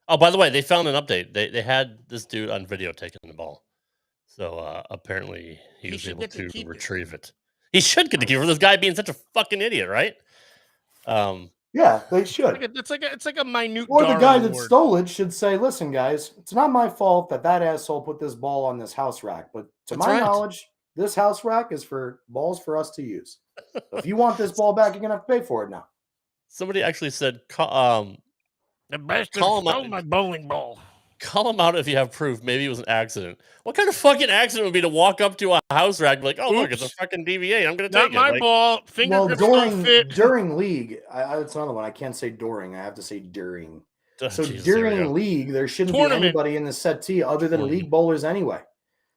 Oh, by the way, they found an update. They had this dude on video taking the ball. So apparently he was able to retrieve it. He should get the key for this guy being such a fucking idiot, right? Yeah, they should. It's like a minute. Or the guy that stole it should say, "Listen, guys, it's not my fault that asshole put this ball on this house rack, but to my knowledge, this house rack is for balls for us to use. So if you want this ball back, you're gonna have to pay for it now." Somebody actually said, the bastard stole my bowling ball. Call him out if you have proof. Maybe it was an accident. What kind of fucking accident would be to walk up to a house rack and be like, oh, look, it's a fucking DVA. I'm going to take it. Not my ball. Finger grips don't fit. During league, that's another one. I can't say during. I have to say during. So during league, there shouldn't be anybody in the settee other than league bowlers anyway.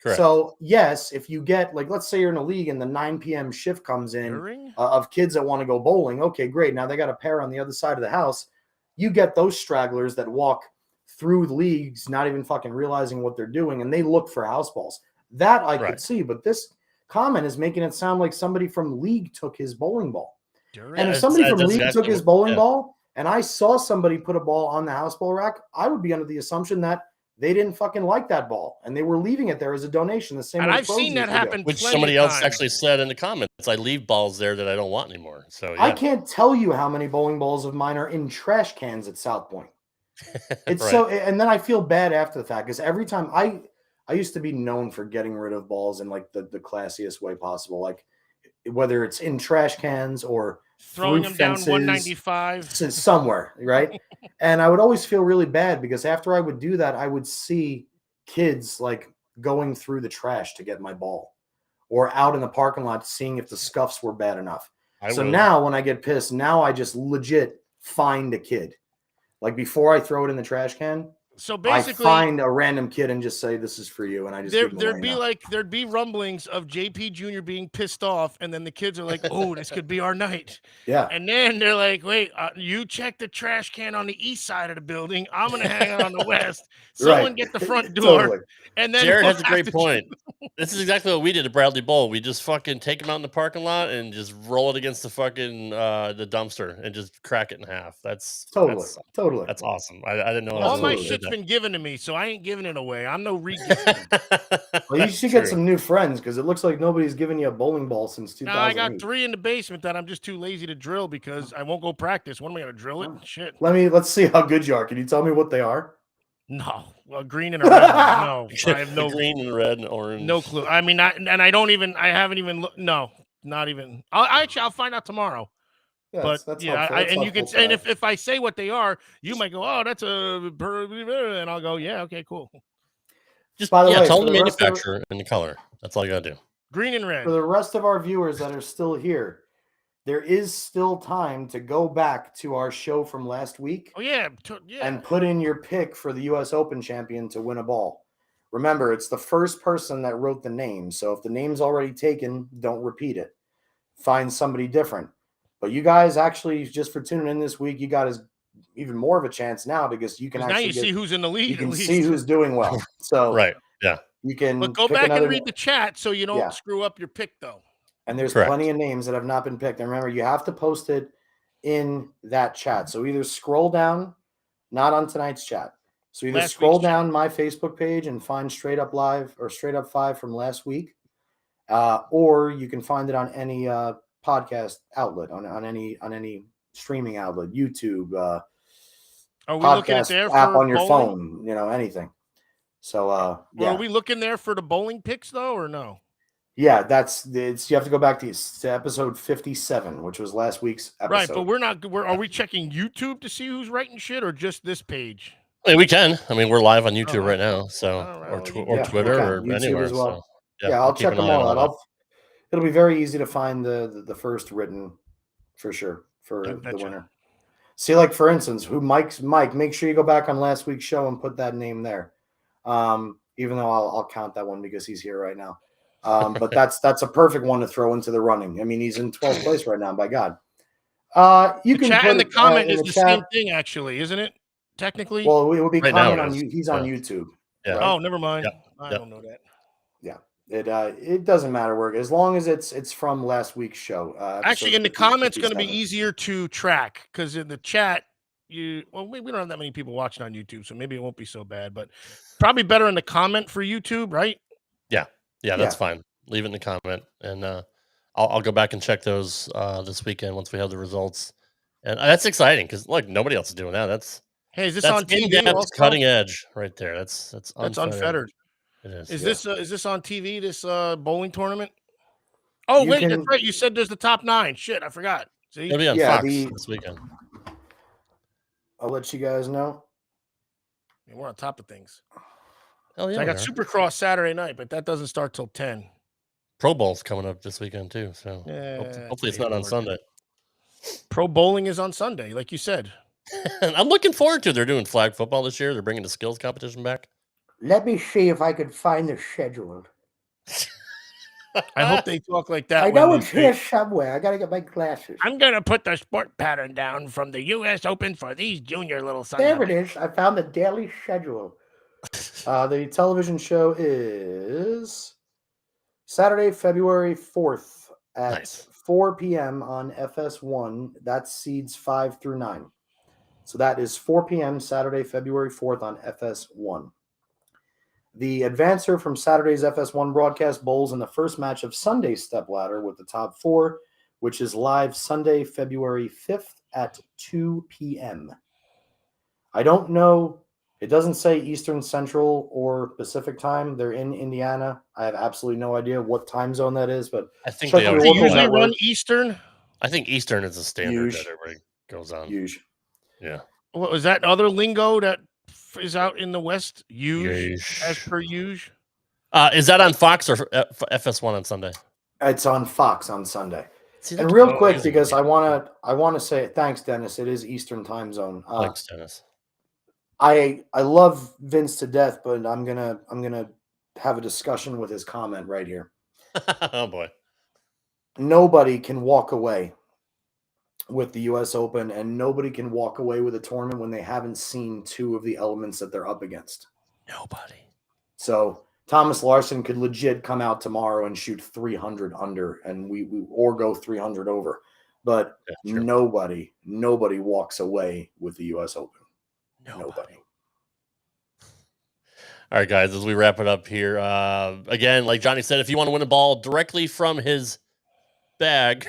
Correct. So, yes, if you get, like, let's say you're in a league and the 9 p.m. shift comes in of kids that want to go bowling. Okay, great. Now they got a pair on the other side of the house. You get those stragglers that walk through the leagues, not even fucking realizing what they're doing, and they look for house balls. That I could see, but this comment is making it sound like somebody from league took his bowling ball. And if somebody from league took his bowling ball, and I saw somebody put a ball on the house ball rack, I would be under the assumption that they didn't fucking like that ball, and they were leaving it there as a donation. The same. And I've seen that happen. Which somebody else actually said in the comments. I leave balls there that I don't want anymore. So I can't tell you how many bowling balls of mine are in trash cans at South Point. It's so, and then I feel bad after the fact because every time I used to be known for getting rid of balls in like the classiest way possible, like whether it's in trash cans or throwing them down 195 somewhere, right? And I would always feel really bad because after I would do that, I would see kids like going through the trash to get my ball or out in the parking lot seeing if the scuffs were bad enough. Now when I get pissed, now I just legit find a kid. Like before I throw it in the trash can, So I basically, find a random kid and just say, "This is for you," and I just give them there'd be rumblings of JP Jr. being pissed off, and then the kids are like, "Oh, this could be our night." Yeah. And then they're like, "Wait, you check the trash can on the east side of the building. I'm gonna hang out on the west. Someone Right. get the front door." Totally. And then Jared we'll has a have great to- point. This is exactly what we did at Bradley Bowl. We just fucking take them out in the parking lot and just roll it against the fucking the dumpster and just crack it in half. That's Totally. That's awesome. I didn't know. All my Absolutely. shit's been given to me, so I ain't giving it away. I'm no re-gifting. Well, you should get some new friends because it looks like nobody's given you a bowling ball since 2008. Now I got 3 in the basement that I'm just too lazy to drill because I won't go practice. When am I gonna drill it? Shit. Let's see how good you are. Can you tell me what they are? No, well, green and a red. No, I have no green and red and orange. No clue. I mean, I haven't even looked. No, not even. I'll find out tomorrow. Yeah, But that's yeah, helpful. That's and you can, helpful and to know. if I say what they are, you might go, "Oh, that's a," and I'll go, "Yeah, okay, cool." Just By the way, tell for the the rest of- manufacturer and the color. That's all you gotta do. Green and red. For the rest of our viewers that are still here, there is still time to go back to our show from last week Oh yeah, yeah. and put in your pick for the U.S. Open champion to win a ball. Remember, it's the first person that wrote the name. So if the name's already taken, don't repeat it. Find somebody different. But you guys actually, just for tuning in this week, you got even more of a chance now because you can 'Cause actually now you see who's in the lead. you can at see least. who's doing well. So Right. Yeah. you can But go pick back and another read the chat so you don't Yeah. screw up your pick, though. And there's Correct. plenty of names that have not been picked. And remember, you have to post it in that chat. So either scroll down, not on tonight's chat. So either Last scroll week's chat. down my Facebook page and find Straight Up Live or Straight Up 5 from last week. Or you can find it on any podcast outlet, on any streaming outlet, YouTube, Are we looking at podcast there app for on your bowling? phone, anything. So Or yeah. are we looking there for the bowling picks though, or no? Yeah, you have to go back to episode 57, which was last week's episode. Right, but we're not. Are we checking YouTube to see who's writing shit, or just this page? I mean, we can. I mean, we're live on YouTube right. right now, so All right, or, well, tw- you or can. Twitter Okay. or YouTube anywhere. as well. So, I'll check keep an them eye all on out. It'll be very easy to find the first written for sure for I the betcha. winner. See, like for instance, Mike, make sure you go back on last week's show and put that name there. Even though I'll count that one because he's here right now. But that's a perfect one to throw into the running. I mean, he's in 12th place right now, by God. You The can chat put and the it, comment in is the the chat. same thing, actually, isn't it? Technically. Well, it will be Right now comment it on is. you. He's on Yeah. YouTube. Yeah. right? Oh, never mind. Yep. I Yep. don't know that. It doesn't matter where, as long as it's from last week's show. Actually, episode in the 50 comments, going to be 57. easier to track because in the chat, we don't have that many people watching on YouTube, so maybe it won't be so bad. But probably better in the comment for YouTube, right? Yeah, that's fine. Leave it in the comment, and I'll go back and check those this weekend once we have the results. And that's exciting because look, nobody else is doing that. That's Hey, is this on TV? in-depth, Also? cutting edge right there. That's unfettered. It is. Is this on TV? This bowling tournament? Oh You wait, can- that's right. You said there's the top 9. Shit, I forgot. See, It'll be on Yeah, Fox the- this weekend. I'll let you guys know. we're on top of things. Oh yeah, So I got we are. Supercross Saturday night, but that doesn't start till 10. Pro Bowl's coming up this weekend too. So Yeah, hopefully it's not on Sunday. Pro bowling is on Sunday, like you said. I'm looking forward to it. They're doing flag football this year. They're bringing the skills competition back. Let me see if I can find the schedule. I hope they talk like that. I when know they it's say, here somewhere. I got to get my glasses. I'm gonna put the sport pattern down from the U.S. Open for these junior little sons. There it is. I found the daily schedule. The television show is Saturday, February 4th at Nice. 4 p.m. on FS1. That's seeds 5 through 9. So that is 4 p.m. Saturday, February 4th on FS1. The advancer from Saturday's FS1 broadcast bowls in the first match of Sunday's stepladder with the top 4, which is live Sunday, February 5th at 2 p.m. I don't know. It doesn't say Eastern, Central, or Pacific time. They're in Indiana. I have absolutely no idea what time zone that is, but I think Check they your always They local go usually on. network. run Eastern. I think Eastern is the standard Huge. that everybody goes on. huge. Yeah. What was that other lingo that is out in the West? Huge, as Yeesh. per huge. Is that on Fox or FS1 on Sunday? It's on Fox on Sunday. See, And they're real confusing quick, me. because I want to say thanks, Dennis. It is Eastern time zone. Thanks, Dennis. I love Vince to death, but I'm gonna have a discussion with his comment right here. Oh boy. Nobody can walk away with the US Open, and nobody can walk away with a tournament when they haven't seen two of the elements that they're up against. Nobody. So Thomas Larson could legit come out tomorrow and shoot 300 under, and we or go 300 over. But nobody walks away with the US Open. Nobody. All right, guys, as we wrap it up here, again, like Johnny said, if you want to win a ball directly from his bag,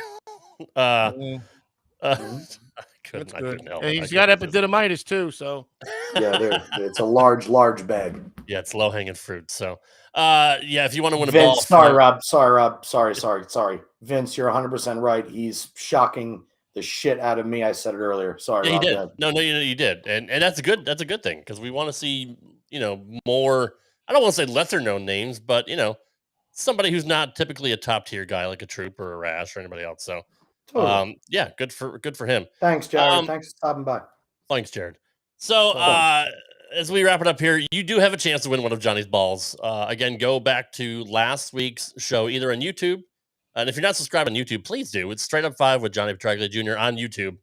I couldn't help it. He's got epididymitis too, so yeah, it's a large bag. Yeah, it's low hanging fruit. So, yeah, if you want to win a Vince, ball, sorry, Rob, sorry. Vince, you're 100% right. He's shocking the shit out of me. I said it earlier. Sorry, yeah, Rob, you did. No, you did, and that's a good thing because we want to see more. I don't want to say lesser known names, but somebody who's not typically a top tier guy like a Troop or a Rash or anybody else. So, totally. Yeah, good for him. Thanks, Jared. Thanks for stopping by. Thanks, Jared. So, as we wrap it up here, you do have a chance to win one of Johnny's balls. Again, go back to last week's show, either on YouTube. And if you're not subscribed on YouTube, please do. It's Straight Up 5 with Johnny Petraglia Jr. on YouTube.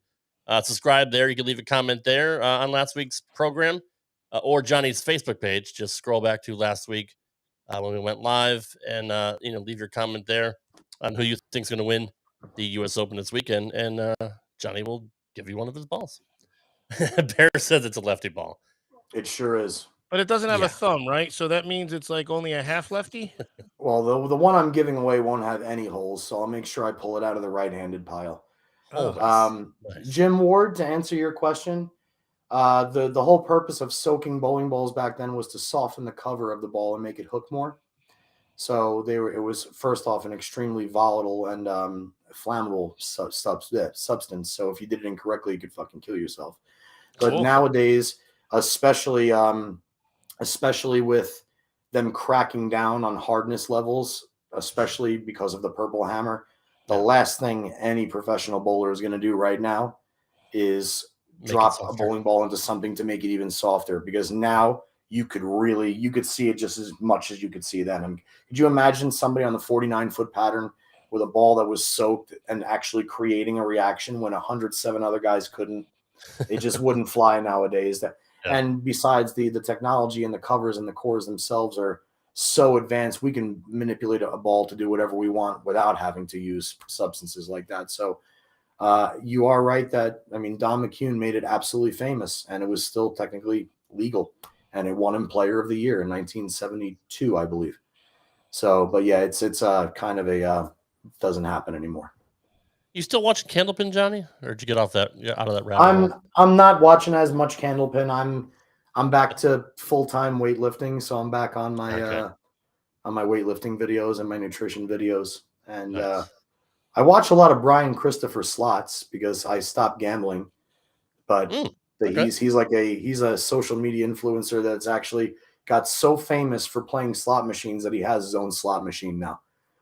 Subscribe there. You can leave a comment there on last week's program or Johnny's Facebook page. Just scroll back to last week when we went live and, leave your comment there on who you think is going to win the U.S. Open this weekend. And Johnny will give you one of his balls. Bear says it's a lefty ball. It sure is. But it doesn't have a thumb, right? So that means it's like only a half lefty? Well, the one I'm giving away won't have any holes, so I'll make sure I pull it out of the right-handed pile. Oh, nice. Jim Ward, to answer your question, the whole purpose of soaking bowling balls back then was to soften the cover of the ball and make it hook more. So it was first off an extremely volatile and flammable substance. So if you did it incorrectly, you could fucking kill yourself. But nowadays, especially with them cracking down on hardness levels, especially because of the purple hammer, the last thing any professional bowler is going to do right now is drop a bowling ball into something to make it even softer, because now you could see it just as much as you could see then. And could you imagine somebody on the 49-foot pattern with a ball that was soaked and actually creating a reaction when 107 other guys couldn't? It just wouldn't fly nowadays. And besides, the technology and the covers and the cores themselves are so advanced, we can manipulate a ball to do whatever we want without having to use substances like that. So you are right that, Don McCune made it absolutely famous, and it was still technically legal, and it won him Player of the Year in 1972, I believe. So, but yeah, it's kind of doesn't happen anymore. You still watching Candlepin, Johnny, or did you get out of that rabbit hole? I'm not watching as much Candlepin. I'm back to full-time weightlifting, so I'm back on my weightlifting videos and my nutrition videos, and nice. I watch a lot of Brian Christopher slots because I stopped gambling, but he's a social media influencer that's actually got so famous for playing slot machines that he has his own slot machine now.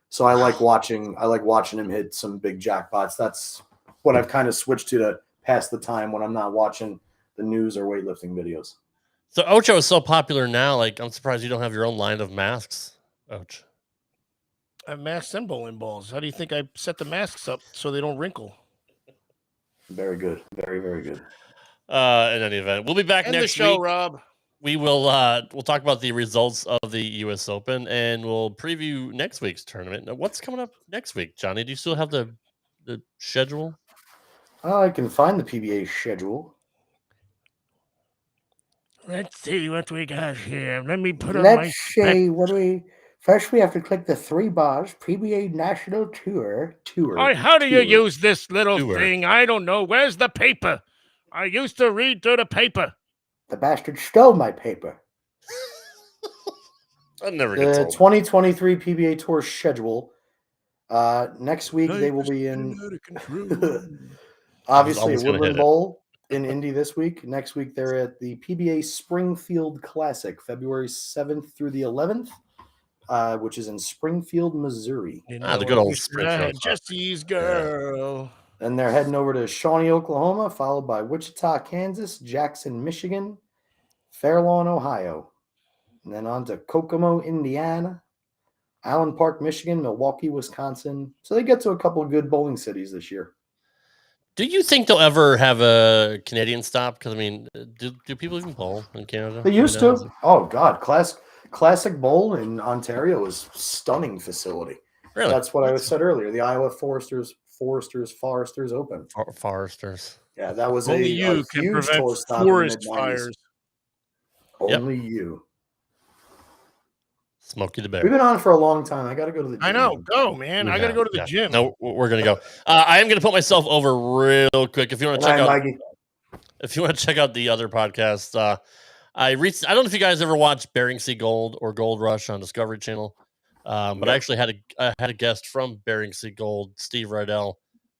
So I like watching him hit some big jackpots. That's what I've kind of switched to pass the time when I'm not watching the news or weightlifting videos. So Ocho is so popular now, like I'm surprised you don't have your own line of masks, Ocho. I have masks and bowling balls. How do you think I set the masks up so they don't wrinkle? Very good. Very, very good. In any event, we'll be back next the show, week. Rob. We will we'll talk about the results of the U.S. Open, and we'll preview next week's tournament. Now, what's coming up next week, Johnny? Do you still have the schedule? I can find the PBA schedule. Let's see what we got here. Let me put Let's see what we. First, we have to click the 3 bars. PBA National Tour. How do you use this little thing? I don't know. Where's the paper? I used to read through the paper. The bastard stole my paper. I never get told. 2023 PBA Tour schedule. Next week they will be in. Obviously, Woodland Bowl in Indy this week. Next week they're at the PBA Springfield Classic, February 7th through the 11th, which is in Springfield, Missouri. The good old Springfield. Jesse's girl. Yeah. Then they're heading over to Shawnee, Oklahoma, followed by Wichita, Kansas, Jackson, Michigan, Fair Lawn, Ohio, and then on to Kokomo, Indiana, Allen Park, Michigan, Milwaukee, Wisconsin. So they get to a couple of good bowling cities this year. Do you think they'll ever have a Canadian stop? Because I mean, do people even bowl in Canada? They used to. Oh God, Classic Bowl in Ontario is a stunning facility. Really? That's what I said earlier. The Iowa Foresters Open. Foresters. Yeah, that was Only a you can huge prevent tour stop in forest the mid-90s. fires. Only you. Smokey the We've Bear. been on for a long time. I got to go to the gym. I know. Go, man. I got to go to the gym. No, we're gonna go. I am gonna put myself over real quick. If you want to check out, Mikey. if you want to check out the other podcast, I don't know if you guys ever watched Bering Sea Gold or Gold Rush on Discovery Channel, but I actually had a guest from Bering Sea Gold, Steve Rydell,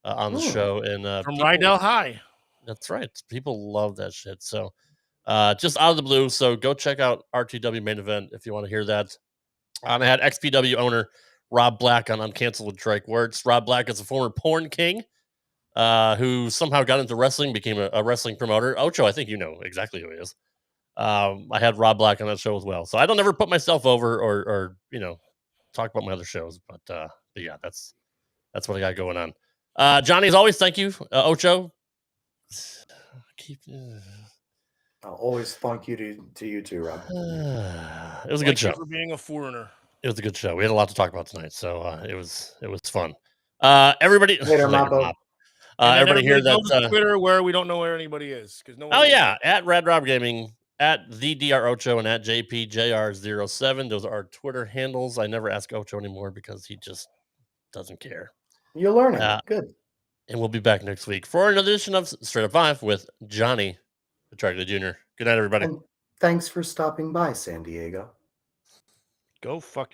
on the show, and From Rydell High. That's right. People love that shit. So, just out of the blue. So go check out RTW Main Event if you want to hear that. I had XPW owner Rob Black on Uncancel with Drake Wirtz. Rob Black is a former porn king who somehow got into wrestling, became a wrestling promoter. Ocho, I think you know exactly who he is. I had Rob Black on that show as well. So I don't ever put myself over or talk about my other shows. But yeah, that's what I got going on. Johnny, as always, thank you. Ocho. I'll always thank you to you too, Rob. It was a good show. For being a foreigner. It was a good show. We had a lot to talk about tonight, so it was fun. Everybody, Later, Moppo. Everybody here that's Twitter where we don't know where anybody is because no one. Oh yeah, at Red Rob Gaming, at the Dr Ocho, and at JPJR07. Those are our Twitter handles. I never ask Ocho anymore because he just doesn't care. You're learning. Good. And we'll be back next week for an edition of Straight Up 5 with Johnny Petraglia Jr. Good night, everybody. And thanks for stopping by, San Diego. Go fuck